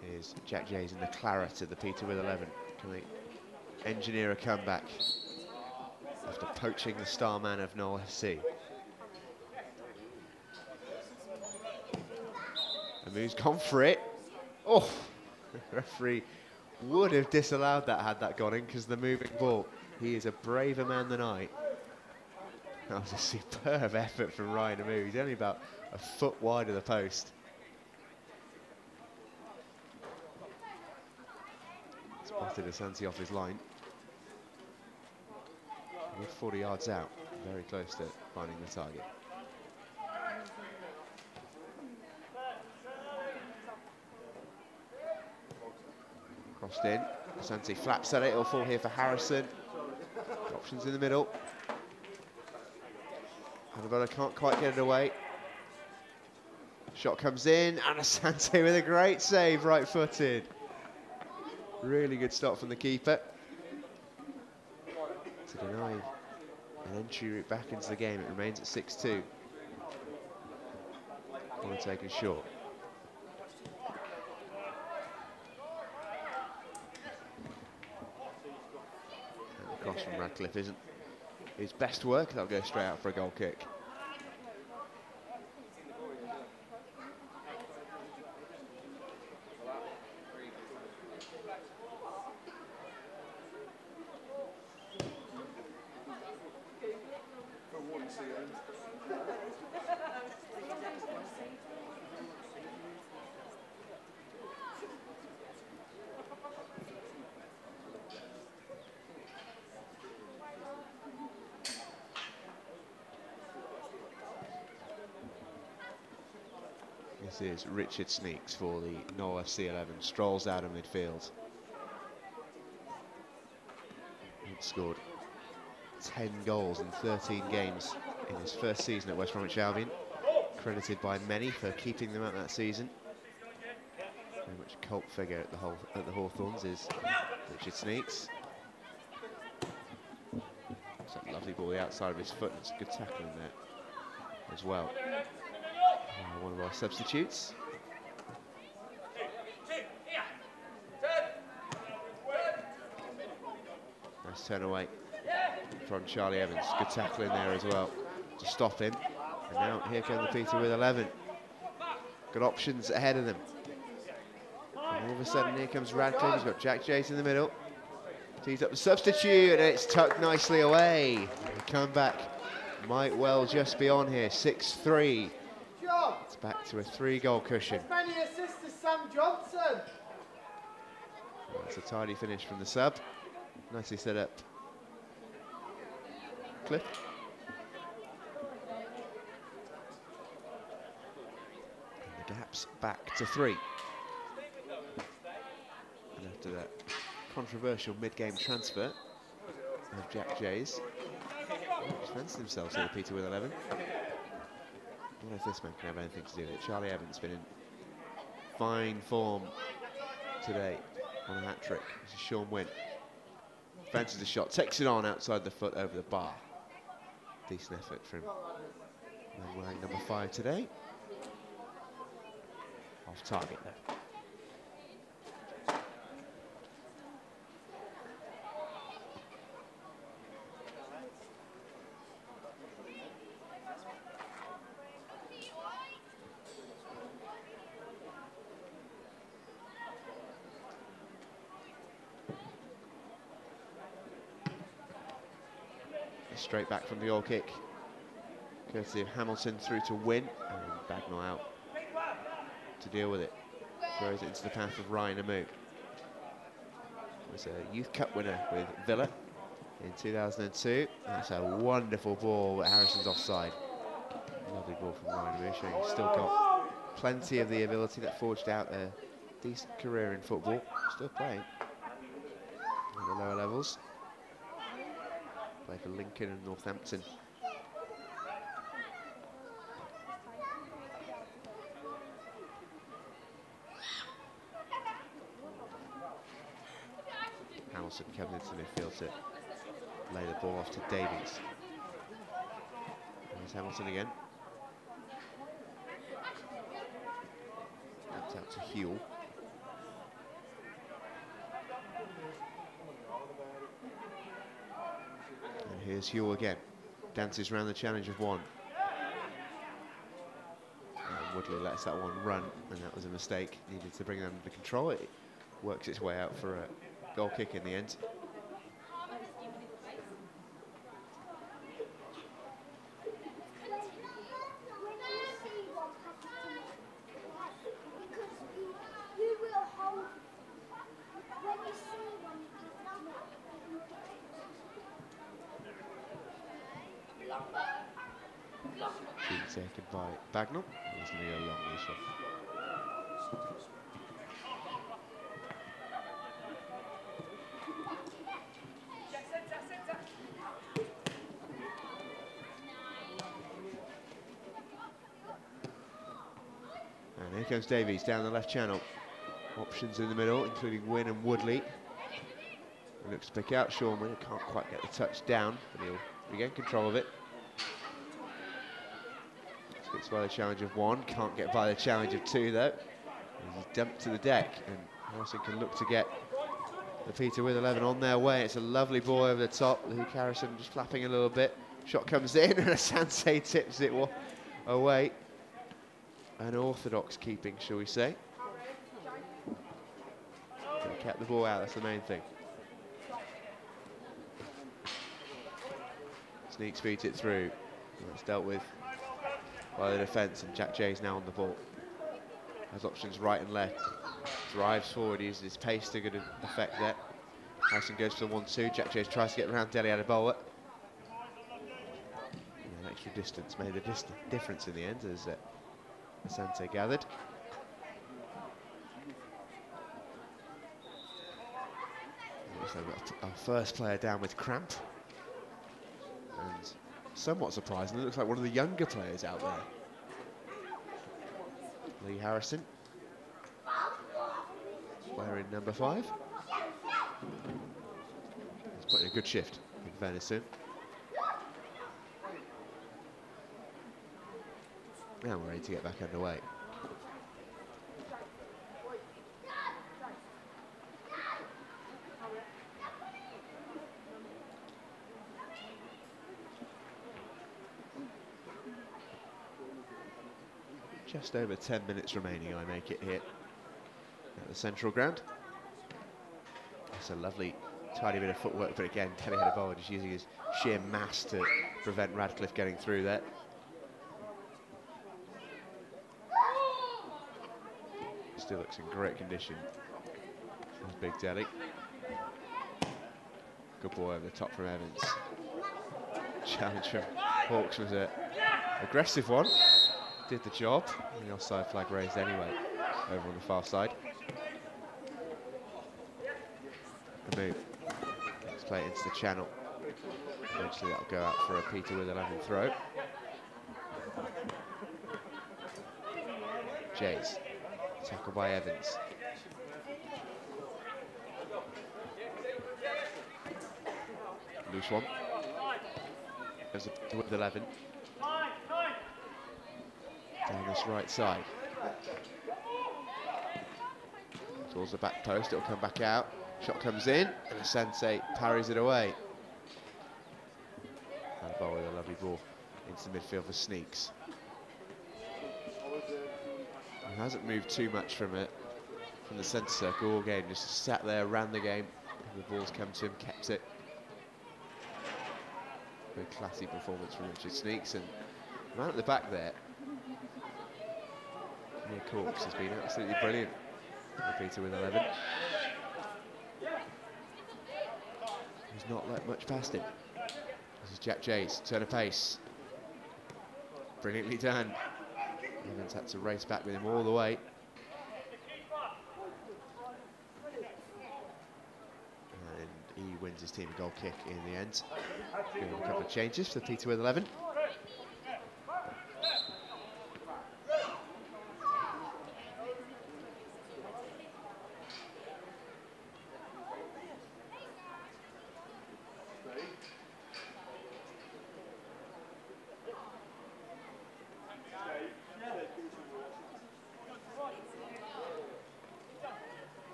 Here's Jack Jays in the claret of the Peter Withe 11. Can they engineer a comeback after poaching the star man of Knowle FC? Amu's gone for it. Oh, the referee would have disallowed that had that gone in because the moving ball. He is a braver man than I. That was a superb effort from Ryan Amu. He's only about a foot wide of the post. Spotted a Santi off his line. With 40 yards out, very close to finding the target. Crossed in. Santi flaps at it. It'll fall here for Harrison. Options in the middle. Adebola can't quite get it away. Shot comes in, and Santi with a great save, right-footed. Really good stop from the keeper to deny an entry route back into the game. It remains at 6-2. Corner taken short. And the cross from Radcliffe isn't his best work. That'll go straight out for a goal kick. This is Richard Sneaks for the Knowle FC11. Strolls out of midfield. He'd scored 10 goals in 13 games in his first season at West Bromwich Albion. Credited by many for keeping them out that season. Very much a cult figure at the Hawthorns is Richard Sneaks. It's a lovely ball the outside of his foot, and it's a good tackle in there as well. One of our substitutes. Nice turn away from Charlie Evans. Good tackle in there as well to stop him. And now here comes the Peter with 11. Good options ahead of them. And all of a sudden here comes Radcliffe. He's got Jack Jace in the middle. Tees up the substitute and it's tucked nicely away. The comeback might well just be on here. 6-3. It's back to a 3-goal cushion. Many assists to Sam Johnson. That's a tidy finish from the sub. Nicely set up. Cliff. And the gap's back to 3. And after that controversial mid-game transfer of Jack Jays, he's fenced themselves here, Peter with 11. I don't know if this man can have anything to do with it. Charlie Evans has been in fine form today on a hat-trick. This is Sean Wynn. Fancies the shot, takes it on outside the foot over the bar. Decent effort from man wearing number 5 today. Off target though. Straight back from the goal kick, courtesy of Hamilton through to Wynn, and Bagnall out to deal with it. Throws it into the path of Ryan Amu. He was a Youth Cup winner with Villa in 2002. That's a wonderful ball, but Harrison's offside. Lovely ball from Ryan Amu, showing he's still got plenty of the ability that forged out a decent career in football. Still playing at the lower levels. Play for Lincoln and Northampton. Hamilton comes into midfield to lay the ball off to Davies. There's Hamilton again. That's out to Huell. Here's Huell again. Dances around the challenge of 1. And Woodley lets that one run, and that was a mistake. Needed to bring that under control. It works its way out for a goal kick in the end. Being taken by Bagnall. He's going to go long this one. And here comes Davies down the left channel. Options in the middle, including Wynn and Woodley. He looks to pick out Sean Wynn. Can't quite get the touch down, but he'll regain control of it. Gets by the challenge of 1, can't get by the challenge of 2 though. He's dumped to the deck, and Harrison can look to get the Peter with 11 on their way. It's a lovely ball over the top. Luke Harrison just flapping a little bit. Shot comes in, and Asante tips it away. An orthodox keeping, shall we say. Kept the ball out, that's the main thing. Sneaks feeds it through. It's dealt with by the defence, and Jack Jay's now on the ball. Has options right and left. Drives forward, uses his pace to good effect there. Harrison goes for the 1-2. Jack Jay tries to get around Dele Adebola. An extra distance made the difference in the end as Santi gathered. So we've got our first player down with cramp. And somewhat surprisingly, it looks like one of the younger players out there. Lee Harrison, player in number 5. He's putting a good shift in fairness soon. Now we're ready to get back underway. Just over 10 minutes remaining, I make it here at the central ground. That's a lovely, tidy bit of footwork, but again, Adebola just using his sheer mass to prevent Radcliffe getting through there. Still looks in great condition. That's Big Deli. Good ball over the top from Evans. Challenge from Hawks was an aggressive one. Did the job. And the offside flag raised anyway over on the far side. The move. Let's play it into the channel. Eventually that'll go out for a Peter with 11 throw. Jays. Tackle by Evans. Loose one. There's a with 11. Down this right side. Towards the back post, it'll come back out. Shot comes in, and Santi parries it away. Adebola with a lovely ball into the midfield for Sneaks. He hasn't moved too much from the centre circle all game, just sat there, ran the game, and the ball's come to him, kept it. Very classy performance from Richard Sneaks, and the man at the back there, Nick Hawks, has been absolutely brilliant. Peter with 11. He's not let much past him. This is Jack Jays, turn of pace. Brilliantly done. Evans had to race back with him all the way. And he wins his team a goal kick in the end. Give him a couple of changes for Peter with 11.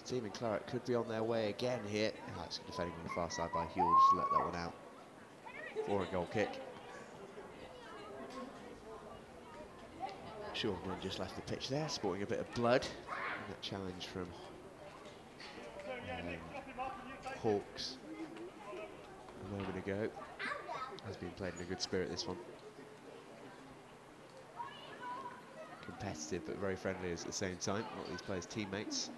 Team in Claret could be on their way again here. Oh, it's defending on the far side by Huell, just let that one out for a goal kick. Shortman just left the pitch there, sporting a bit of blood. And that challenge from Hawks a moment ago has been played in a good spirit, this one. Competitive but very friendly at the same time, not these players' teammates.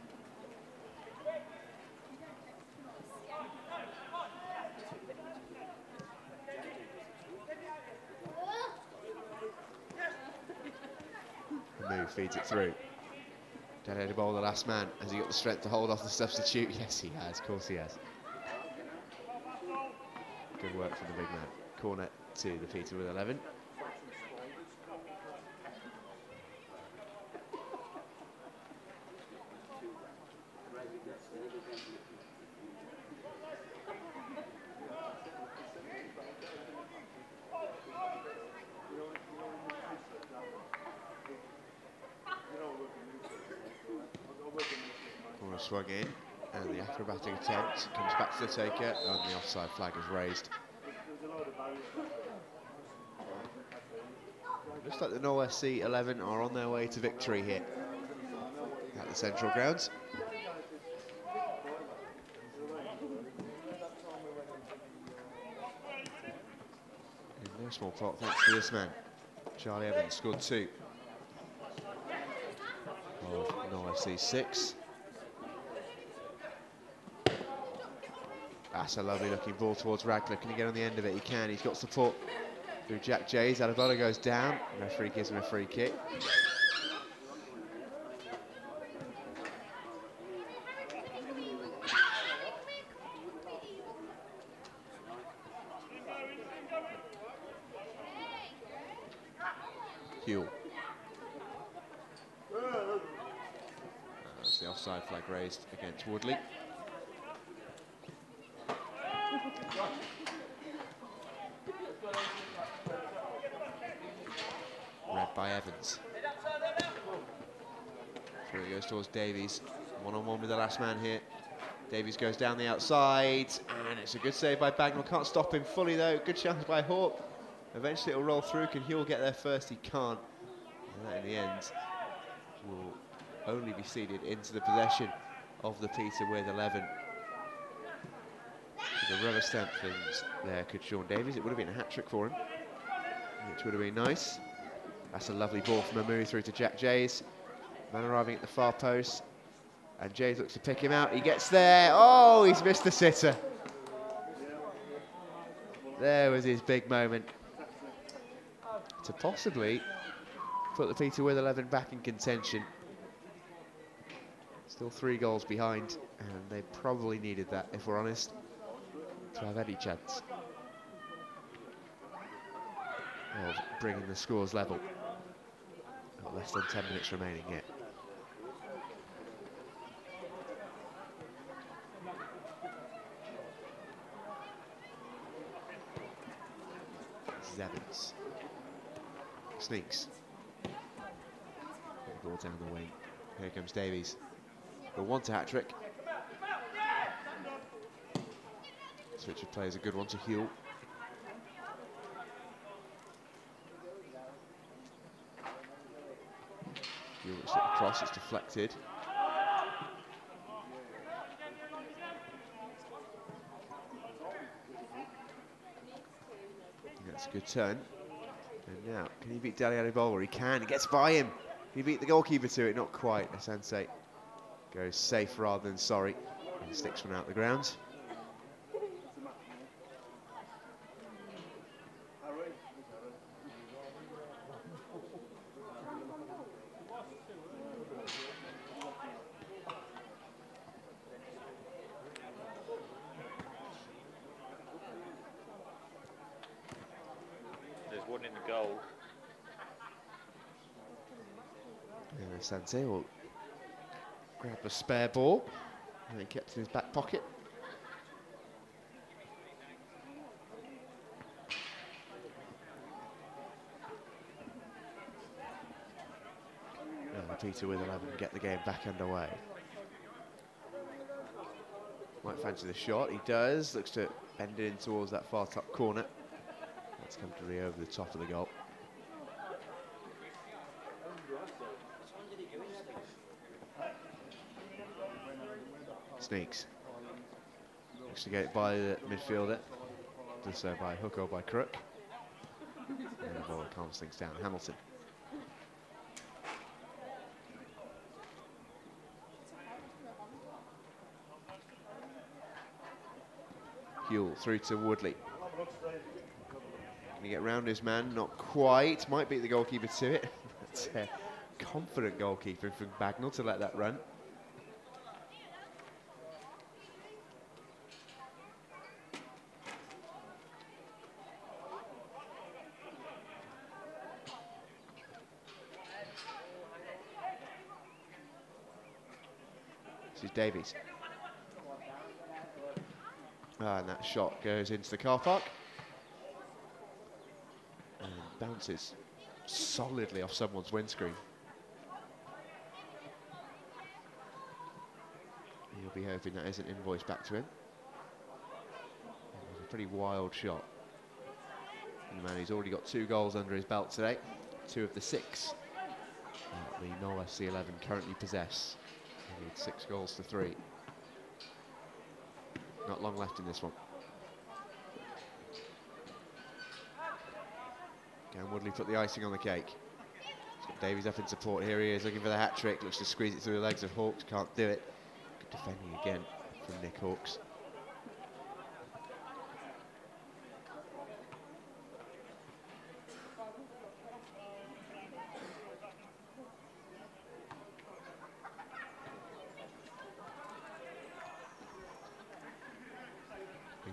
Feeds it through. Adebola, the last man. Has he got the strength to hold off the substitute? Yes, he has. Of course he has. Good work from the big man. Corner to the Peter with 11. Swung in, and the acrobatic attempt comes back to the taker, and the offside flag is raised. Looks like the Knowle FC 11 are on their way to victory here at the central grounds. In no small part thanks to this man. Charlie Evans scored 2 of Knowle FC 6. That's a lovely looking ball towards Radcliffe. Can he get on the end of it? He can. He's got support through Jack Jays. Adebola goes down. The referee gives him a free kick. Knowle. That's the offside flag raised against Woodley. Read by Evans. So it goes towards Davies. One-on-one with the last man here. Davies goes down the outside, and it's a good save by Bagnall. Can't stop him fully though. Good chance by Hawk. Eventually it'll roll through. Can Knowle get there first? He can't. And that in the end will only be ceded into the possession of the Peter Withe 11. With a rubber stamp things there could Sean Davies. It would have been a hat-trick for him, which would have been nice. That's a lovely ball from Amu through to Jack Jays. Man arriving at the far post. And Jays looks to pick him out. He gets there. Oh, he's missed the sitter. There was his big moment to possibly put the Peter Withe 11 back in contention. Still 3 goals behind, and they probably needed that, if we're honest, to have any chance of bringing the scores level. Got less than 10 minutes remaining yet. Evans sneaks. Ball down the wing. Here comes Davies. He'll want a hat-trick. Switcher plays a good one to Knowle. Knowle looks at the cross, it's deflected. That's a good turn. And now, can he beat Adebola? He can. He gets by him. He beat the goalkeeper to it. Not quite. Santi goes safe rather than sorry. And sticks one out the ground. There's one in the goal. And Santi will grab a spare ball, and he kept it in his back pocket. And Peter Withe 11 get the game back underway. Might fancy the shot, he does. Looks to bend it in towards that far top corner. That's comfortably over the top of the goal. Sneaks. Looks to get it by the midfielder. Does so by hook or by crook. And the ball calms things down. Hamilton. Knowle through to Woodley. Can he get round his man? Not quite. Might beat the goalkeeper to it. That's a confident goalkeeper from Bagnall to let that run. This is Davies. And that shot goes into the car park. And bounces solidly off someone's windscreen. He'll be hoping that isn't invoiced back to him. It was a pretty wild shot. And the man who's already got 2 goals under his belt today. 2 of the 6 that the Knowle FC 11 currently possess. They need 6 goals to 3. Not long left in this one. Can Woodley put the icing on the cake? He's got Davies up in support. Here he is looking for the hat-trick. Looks to squeeze it through the legs of Hawks. Can't do it. Good defending again from Nick Hawks.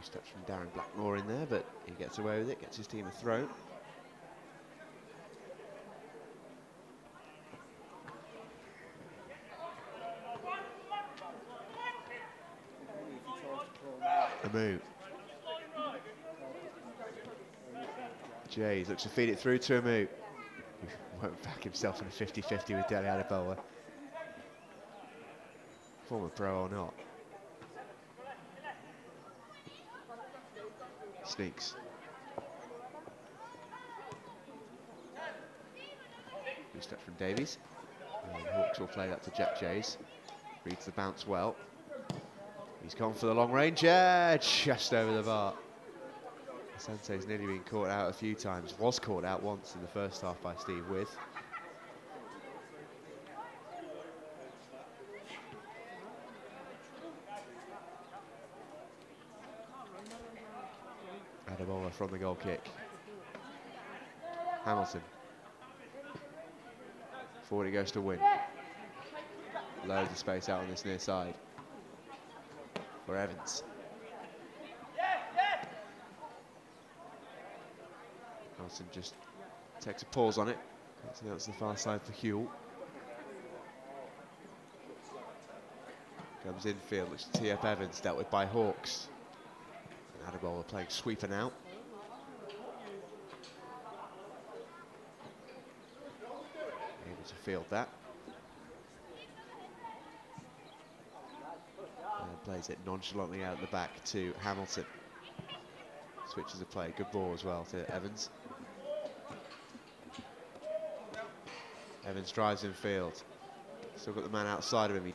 Nice touch from Darren Blackmore in there, but he gets away with it, gets his team a throw. Amu. Jays looks to feed it through to Amu. He won't back himself in a 50-50 with Dele Adebola. Former pro or not. Sneaks. Good touch from Davies. And Hawks will play that to Jack Jays. Reads the bounce well. He's gone for the long range, yeah, just over the bar. Santi's nearly been caught out a few times. Was caught out once in the first half by Steve Withe. Adebola from the goal kick. Hamilton. Forward he goes to win. Loads of space out on this near side for Evans. Hamilton just takes a pause on it. So that's the far side for Huell. Comes infield, looks to tee up Evans, dealt with by Hawks. And Adebola playing sweeper now. Able to field that. And plays it nonchalantly out the back to Hamilton. Switches of play, good ball as well to Evans. Evans drives in field. Still got the man outside of him. He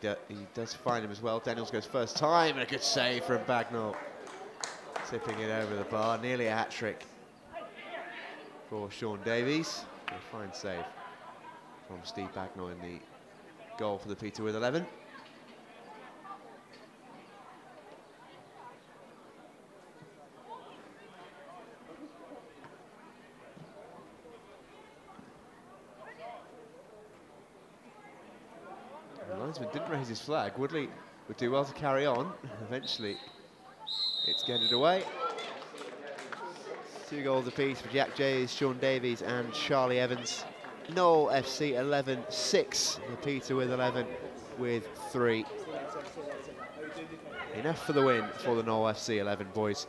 does find him as well. Daniels goes first time, and a good save from Bagnall. Tipping it over the bar, nearly a hat-trick for Sean Davies. A fine save from Steve Bagnall in the goal for the Peter Withe 11. The linesman didn't raise his flag. Woodley would do well to carry on. Eventually, it's getted away. 2 goals apiece for Jack Jays, Sean Davies and Charlie Evans. Knowle FC 11-6. The Peter Withe 11 with 3. Enough for the win for the Knowle FC 11 boys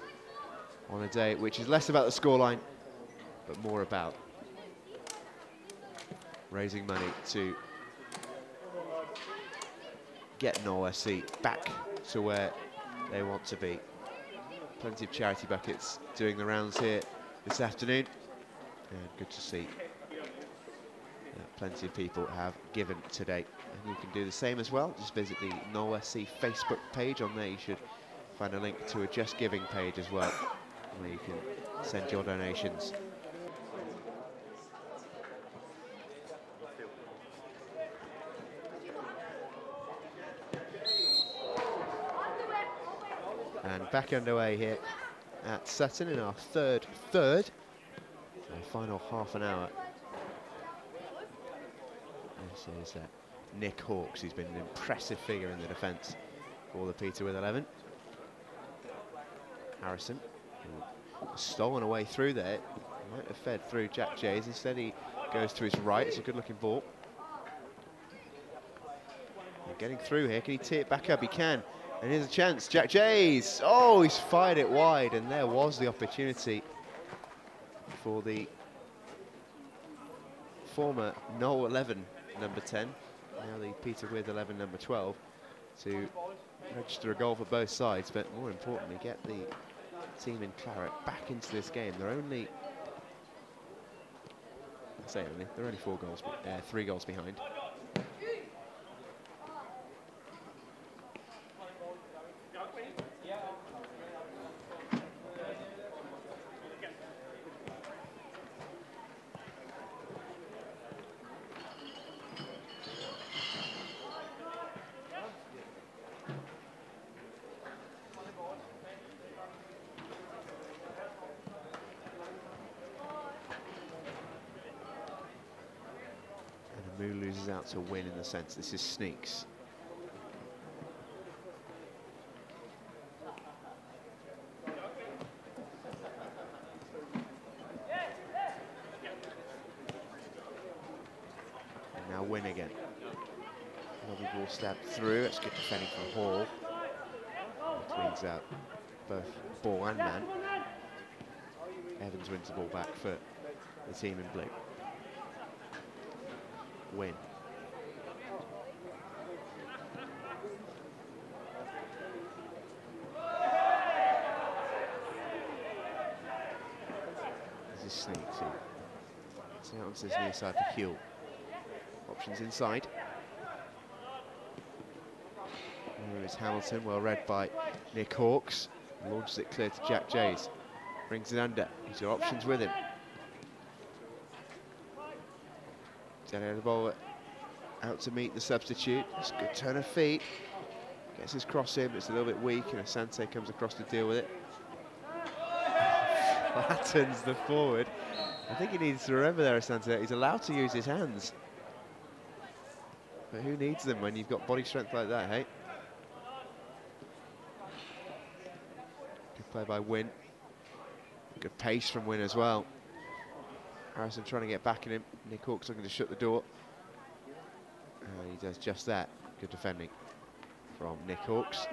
on a day which is less about the scoreline, but more about raising money to get Knowle FC back to where they want to be. Plenty of charity buckets doing the rounds here this afternoon, and good to see plenty of people have given today. And you can do the same as well. Just visit the Knowle FC Facebook page. On there you should find a link to a Just Giving page as well, where you can send your donations. And back underway here at Sutton in our third. So final half an hour. This is Nick Hawks. He's been an impressive figure in the defence for the Peter Withe 11. Harrison, who was stolen away through there. He might have fed through Jack Jays. Instead he goes to his right. It's a good looking ball. And getting through here. Can he tee it back up? He can. And here's a chance, Jack Jays. Oh, he's fired it wide, and there was the opportunity for the former Knowle 11, number 10, now the Peter Withe 11, number 12, to register a goal for both sides, but more importantly, get the team in claret back into this game. They're only, they're only 3 goals behind. Loses out to win in the sense this is sneaks. Now Win again. Lovely ball stabbed through. It's good defending from Hall. Cleans out both ball and man. Evans wins the ball back for the team in blue. Win. This is Sneak too. It's out onto this near side for Huell. Options inside. There is Hamilton, well read by Nick Hawkes. Launches it clear to Jack Jays. Brings it under. He's got options with him. Adebola out to meet the substitute. It's a good turn of feet. Gets his cross in, but it's a little bit weak, and Santi comes across to deal with it. Flattens the forward. I think he needs to remember there, Santi, he's allowed to use his hands. But who needs them when you've got body strength like that, hey? Good play by Win. Good pace from Win as well. Harrison trying to get back in him. Nick Hawkes looking to shut the door. And he does just that. Good defending from Nick Hawkes.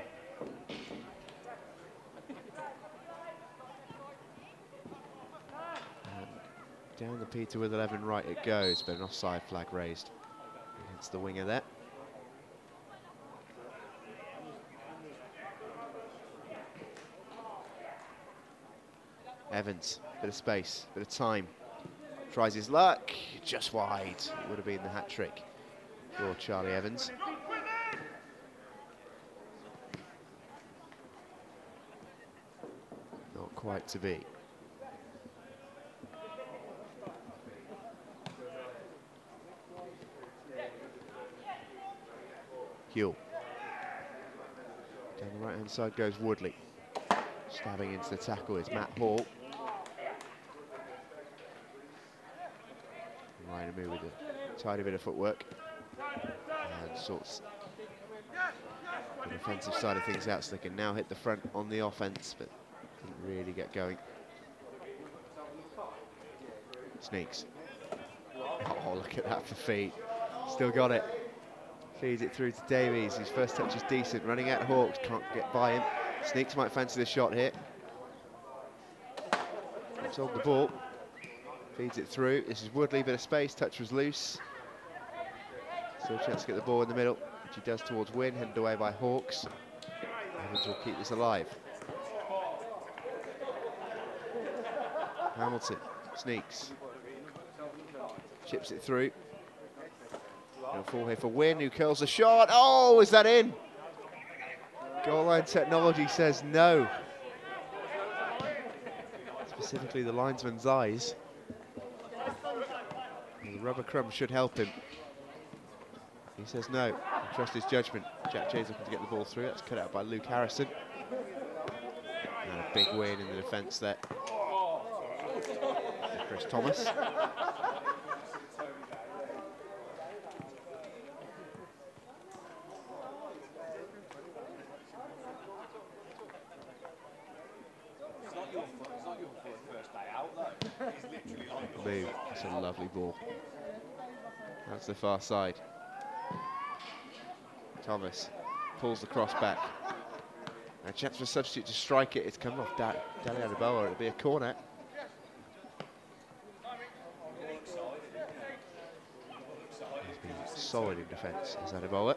And down the Peter with 11 right it goes, but an offside flag raised against the winger there. Evans, bit of space, bit of time. Tries his luck, just wide. It would have been the hat-trick for Charlie Evans. Not quite to be. Huell. Down the right-hand side goes Woodley. Stabbing into the tackle is Matt Hall. Ryan Amu with a tidy bit of footwork and sorts the defensive side of things out, so they can now hit the front on the offense, but didn't really get going. Sneaks. Oh, look at that for feet. Still got it. Feeds it through to Davies. His first touch is decent. Running out Hawks, can't get by him. Sneaks might fancy the shot here. Let's hold the ball. Feeds it through. This is Woodley, bit of space. Touch was loose. Still a chance to get the ball in the middle, which he does towards Win, headed away by Hawks. Evans will keep this alive. Hamilton sneaks. Chips it through. It'll fall here for Win, who curls the shot. Oh, is that in? Goal line technology says no. Specifically the linesman's eyes. The rubber crumb should help him. He says no. I trust his judgment. Jack Jay's looking to get the ball through. That's cut out by Luke Harrison. And a big win in the defence there. Chris Thomas. Move. That's a lovely ball. That's the far side. Thomas pulls the cross back. A chance for a substitute to strike it. It's coming off Adebola. It'll be a corner. He's been solid in defence as Adebola.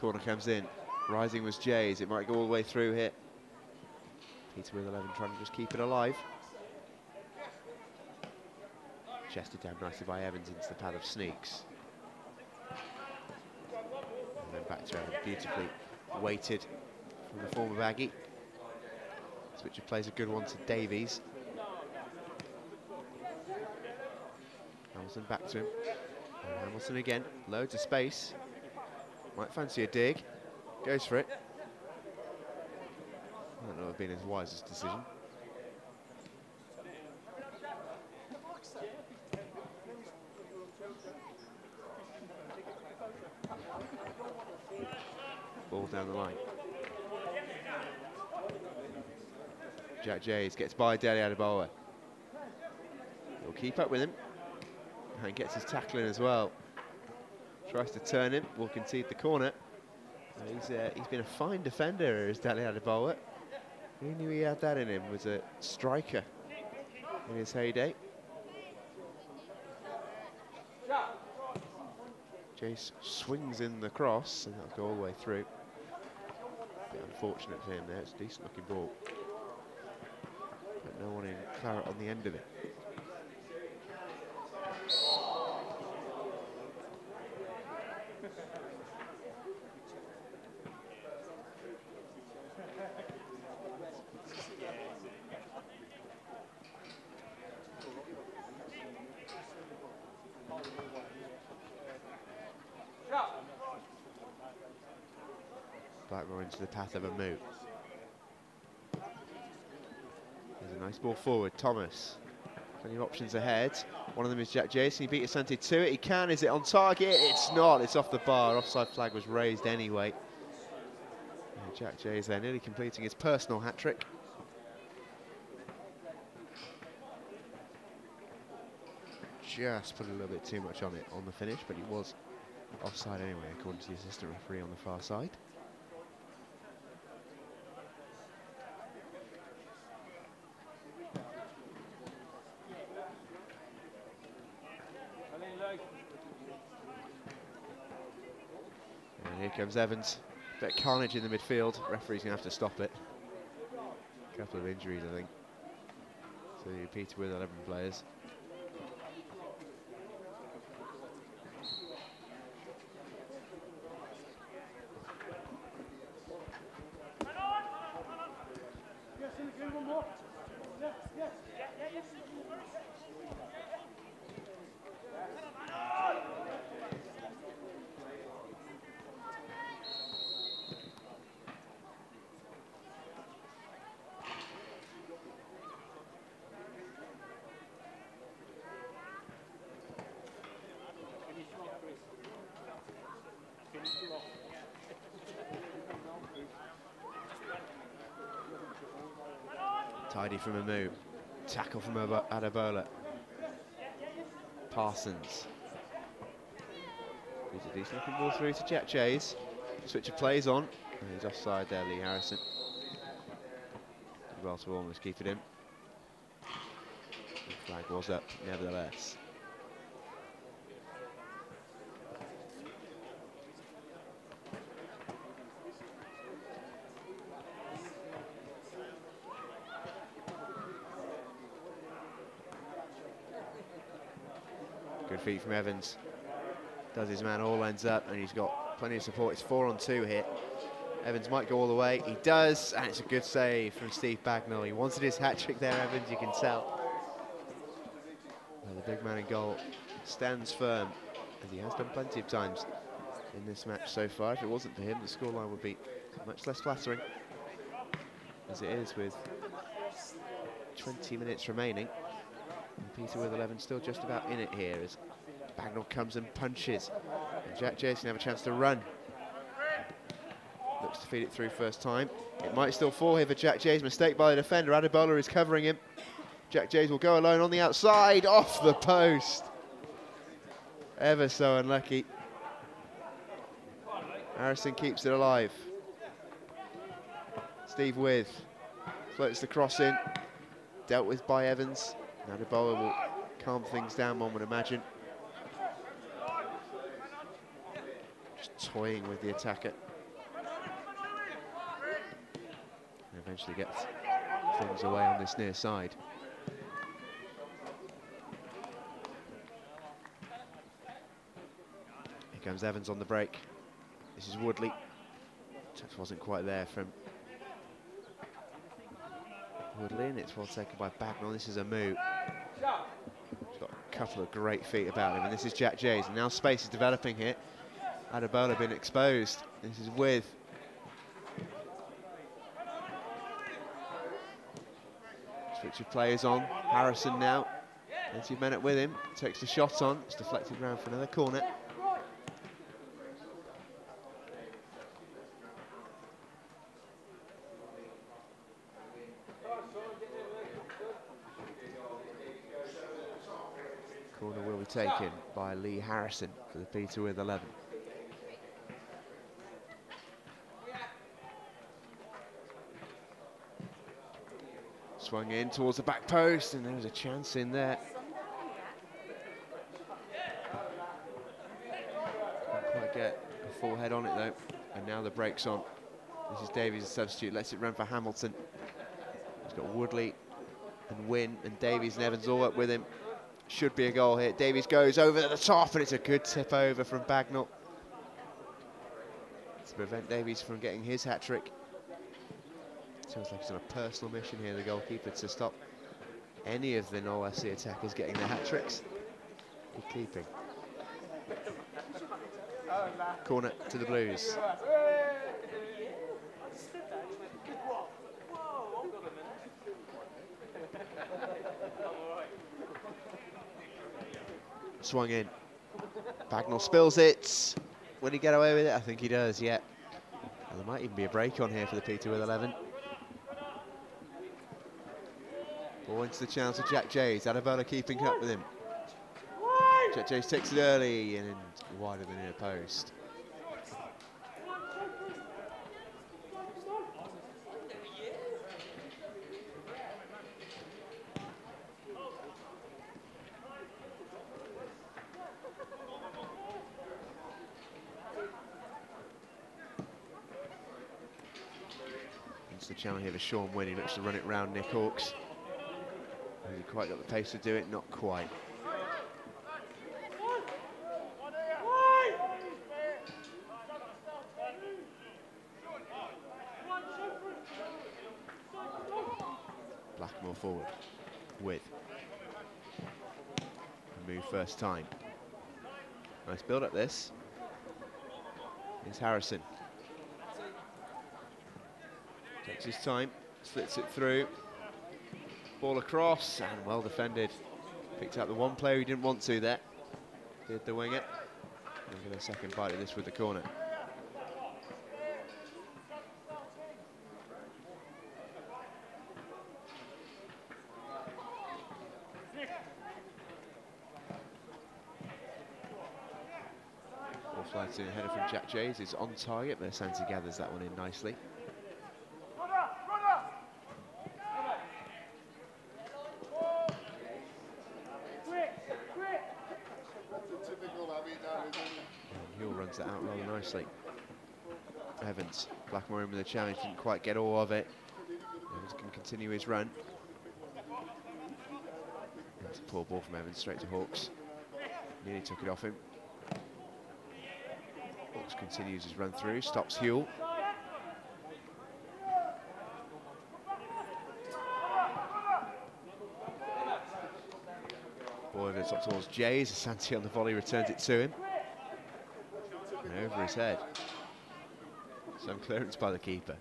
Corner comes in. Rising was Jays. It might go all the way through here. Peter with 11 trying to just keep it alive. Chested down nicely by Evans into the pad of Sneaks. And then back to Evans, beautifully weighted from the former Aggie. Switcher plays a good one to Davies. Hamilton back to him. And Hamilton again, loads of space. Might fancy a dig. Goes for it. I don't know if it's been his wisest decision. down the line. Jack Jays gets by Adebola. He'll keep up with him and gets his tackle in as well. Tries to turn him, will concede the corner. He's been a fine defender, is Adebola. Who knew he had that in him? Was a striker in his heyday. Jace swings in the cross, and that'll go all the way through. Bit unfortunate for him there. It's a decent looking ball, but no one in claret on the end of it. Blackmore into the path of a move. There's a nice ball forward. Thomas. Plenty of options ahead. One of them is Jack Jace. Can he beat Santi to it? He can. Is it on target? It's not. It's off the bar. Offside flag was raised anyway. And Jack Jace there nearly completing his personal hat-trick. Just put a little bit too much on it on the finish, but he was offside anyway, according to the assistant referee on the far side. And here comes Evans. Bit of carnage in the midfield. Referee's going to have to stop it. A couple of injuries, I think, to Peter with 11 players. Tidy from a move. Tackle from Adebola. Parsons. He's a decent looking ball through to Jack Jays. Switch of plays on. And he's offside there, Lee Harrison. Did well to almost keep it in. The flag was up, nevertheless. Good feet from Evans. Does his man, all ends up, and he's got plenty of support. It's 4-on-2 here. Evans might go all the way. He does, and it's a good save from Steve Bagnall. He wanted his hat-trick there, Evans, you can tell. Well, the big man in goal stands firm, as he has done plenty of times in this match so far. If it wasn't for him, the scoreline would be much less flattering, as it is with 20 minutes remaining. And Peter with 11 still just about in it here as Bagnall comes and punches. And Jack Jays can have a chance to run. Looks to feed it through first time. It might still fall here for Jack Jays. Mistake by the defender. Adebola is covering him. Jack Jays will go alone on the outside. Off the post. Ever so unlucky. Harrison keeps it alive. Steve Withe floats the cross in. Dealt with by Evans. Adebola will calm things down, one would imagine. Just toying with the attacker. And eventually gets things away on this near side. Here comes Evans on the break. This is Woodley. Touch wasn't quite there from Woodley, and it's well taken by Bagnall. This is a move. He's got a couple of great feet about him, and this is Jack Jays. And now space is developing here. Adebola been exposed. This is Withe. Switch of players on. Harrison now. Plenty of men up with him. Takes the shot on. It's deflected round for another corner. Corner will be taken by Lee Harrison for the Peter with 11. Swung in towards the back post, and there was a chance in there. Couldn't quite get a full head on it though. And now the break's on. This is Davies, a substitute, lets it run for Hamilton. He's got Woodley and Wynne and Davies and Evans all up with him. Should be a goal here. Davies goes over the top, and it's a good tip over from Bagnall to prevent Davies from getting his hat-trick. Sounds like he's on a personal mission here, the goalkeeper, to stop any of the Knowle FC attackers getting their hat-tricks. Good keeping. Corner to the Blues. Swung in. Bagnall spills it. Will he get away with it? I think he does, yeah. And there might even be a break on here for the Peter with 11. Ball into the channel to Jack Jays. Adebola keeping up with him. Jack Jays takes it early and wider than near post. Into the channel here for Sean Wynne. He looks to run it round Nick Orcs. Hasn't quite got the pace to do it, not quite. Blackmore forward. Withe. Move first time. Nice build up this. Here's Harrison. Takes his time, slits it through. Ball across, and well defended. Picked out the one player who didn't want to there. Did the winger. We'll get a second bite of this with the corner. Ball flies in, header from Jack Jays. It's on target, but Santi gathers that one in nicely. Runs that out rather nicely. Evans, Blackmore in with the challenge, didn't quite get all of it. Evans can continue his run. That's a poor ball from Evans, straight to Hawks. Nearly took it off him. Hawks continues his run through, stops Huell. Ball over the top towards Jays, Santi on the volley returns it to him. Over his head. Some clearance by the keeper.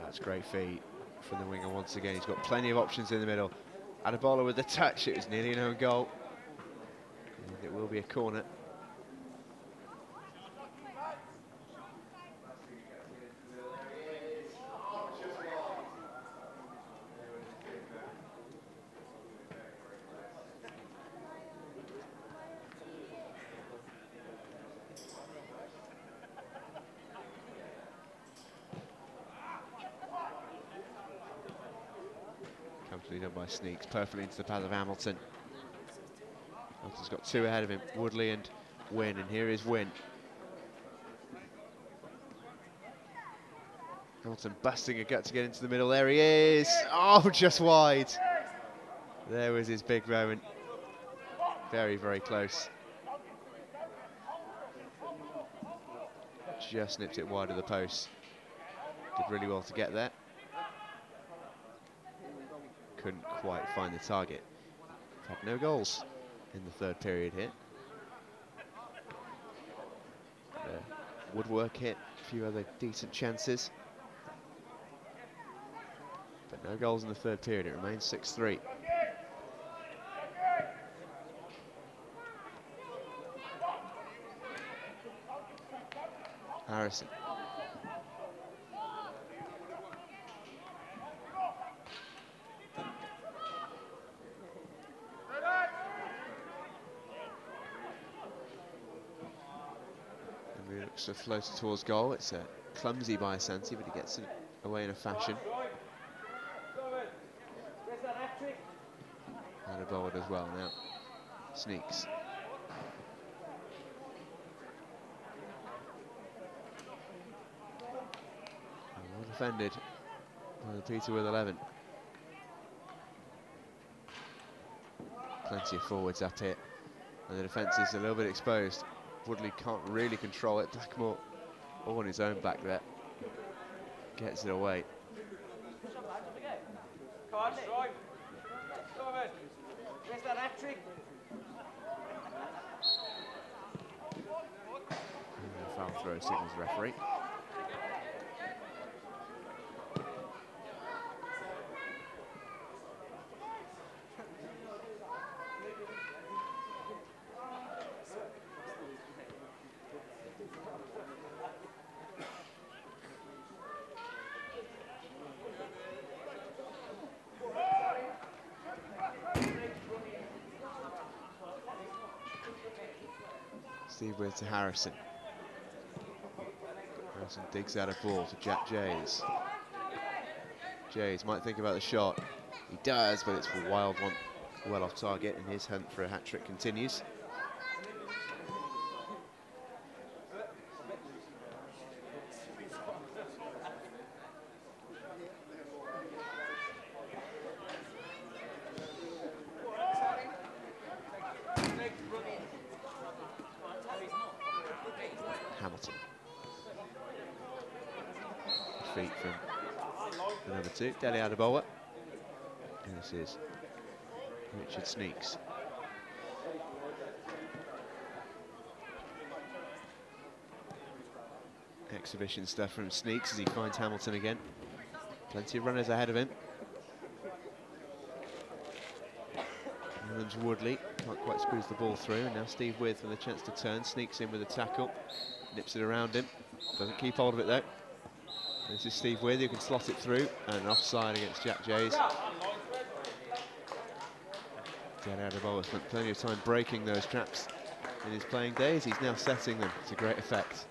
That's great feed from the winger once again. He's got plenty of options in the middle. Adebola with the touch. It was nearly an own goal. It will be a corner. Comfortably done by Sneaks, perfectly into the path of Hamilton. Hamilton's got two ahead of him, Woodley and Wynne, and here is Wynne. Hamilton busting a gut to get into the middle, there he is! Oh, just wide! There was his big moment. Very, very close. Just nipped it wide of the post. Did really well to get there. Couldn't quite find the target. Had no goals in the third period here. Woodwork hit, a few other decent chances. But no goals in the third period, it remains 6-3. Harrison. And he looks to float it towards goal. It's clumsy by Santi, but he gets it away in a fashion. Adebola as well now. Sneaks. Well defended by the Peter with 11. Plenty of forwards up here, and the defence is a little bit exposed. Woodley can't really control it. Blackmore all on his own back there. Gets it away. Foul throw signals the referee. Steve Withe to Harrison. Harrison digs out a ball to Jack Jays. Jays might think about the shot. He does, but it's a wild one. Well off target, and his hunt for a hat-trick continues. Hamilton. Feet from the number 2, Adebola. And this is Richard Sneaks. Exhibition stuff from Sneaks as he finds Hamilton again. Plenty of runners ahead of him. And there's Woodley, can't quite squeeze the ball through, and now Steve Withe with a chance to turn, sneaks in with a tackle, nips it around him, doesn't keep hold of it though. This is Steve Withe who can slot it through, and an offside against Jack Jays. Adebola spent plenty of time breaking those traps in his playing days. He's now setting them to great effect.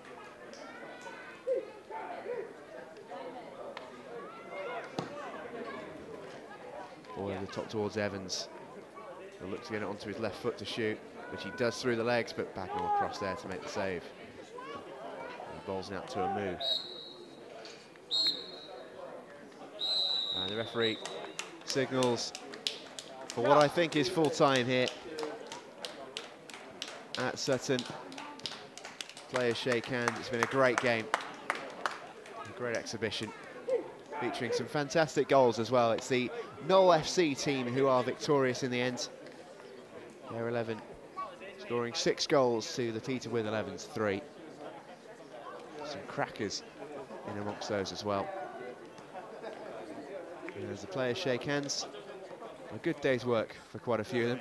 Ball over the top towards Evans. He'll look to get it onto his left foot to shoot, which he does through the legs, but Bagnall across there to make the save. And the ball's out to a move. And the referee signals for what I think is full time here at Sutton. Players shake hands. It's been a great game, a great exhibition, featuring some fantastic goals as well. It's the Knowle FC team who are victorious in the end. Their 11 scoring 6 goals to the Peter with 11's 3. Some crackers in amongst those as well. And as the players shake hands, a good day's work for quite a few of them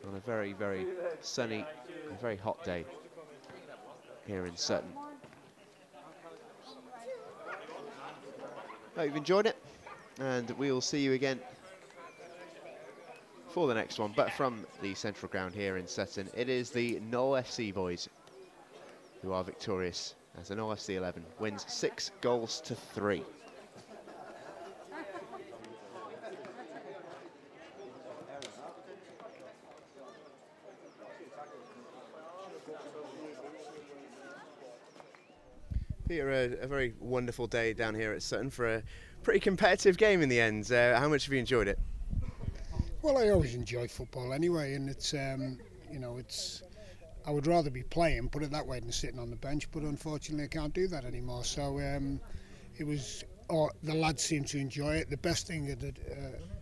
on a very, very sunny and very hot day here in Sutton. Hope you've enjoyed it, and we'll see you again for the next one, but from the central ground here in Sutton. It is the Knowle FC boys who are victorious as the Knowle FC 11 wins 6 goals to 3. Peter, a very wonderful day down here at Sutton for a pretty competitive game in the end. How much have you enjoyed it? Well, I always enjoy football anyway, and it's, you know, I would rather be playing, put it that way, than sitting on the bench, but unfortunately I can't do that anymore. So it was, the lads seemed to enjoy it. The best thing that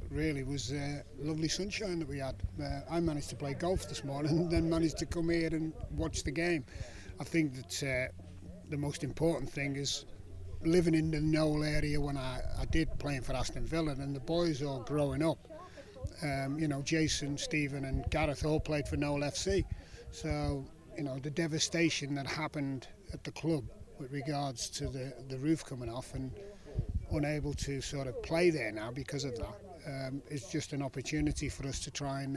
really was lovely sunshine that we had. I managed to play golf this morning and then managed to come here and watch the game. I think that the most important thing is living in the Knowle area when I did playing for Aston Villa, and the boys all growing up. You know, Jason, Stephen and Gareth all played for Knowle FC. So, you know, the devastation that happened at the club with regards to the roof coming off and unable to sort of play there now because of that. It's just an opportunity for us to try and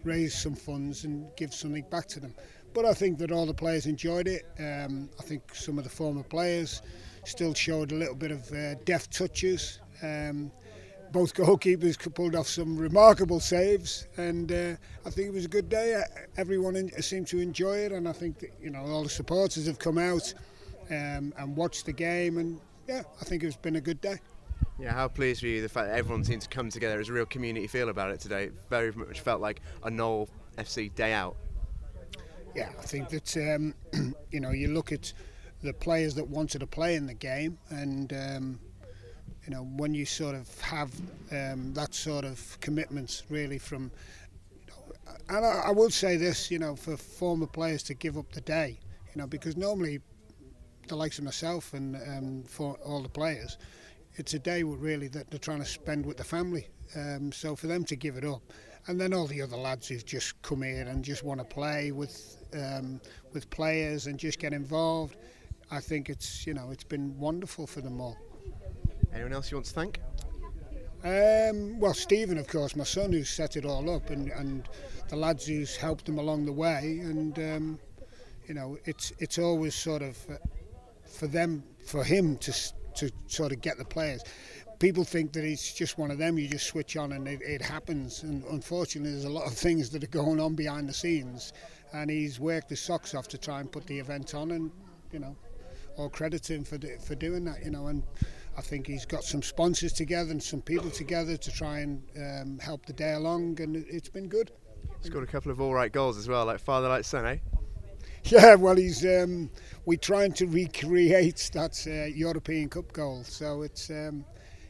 raise some funds and give something back to them. But I think that all the players enjoyed it. I think some of the former players still showed a little bit of deft touches. Both goalkeepers pulled off some remarkable saves, and I think it was a good day. Everyone seemed to enjoy it, and I think that, you know, all the supporters have come out and watched the game, and yeah, I think it's been a good day. Yeah, how pleased were you the fact that everyone seemed to come together? There's a real community feel about it today. It very much felt like a Knowle FC day out. Yeah, I think that you know, you look at the players that wanted to play in the game, and you know, when you sort of have that sort of commitments really from, you know, and I will say this, you know, for former players to give up the day, you know, because normally the likes of myself and for all the players, it's a day really that they're trying to spend with the family. So for them to give it up, and then all the other lads who've just come here and just want to play with players and just get involved, I think it's, you know, it's been wonderful for them all. Anyone else you want to thank? Well, Stephen, of course, my son, who's set it all up, and the lads who's helped him along the way, and you know, it's always sort of for him to sort of get the players. People think that he's just one of them, you just switch on and it happens, and unfortunately there's a lot of things that are going on behind the scenes, and he's worked his socks off to try and put the event on, and, you know, all credit to him for doing that, you know. And I think he's got some sponsors together and some people together to try and help the day along, and it's been good. He's got a couple of all right goals as well, like father, like son, eh? Yeah, well, we're trying to recreate that European Cup goal, so it's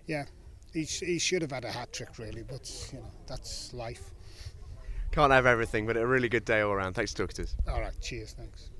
yeah, he should have had a hat-trick really, but, you know, that's life. Can't have everything, but a really good day all around. Thanks for talking to us. All right, cheers, thanks.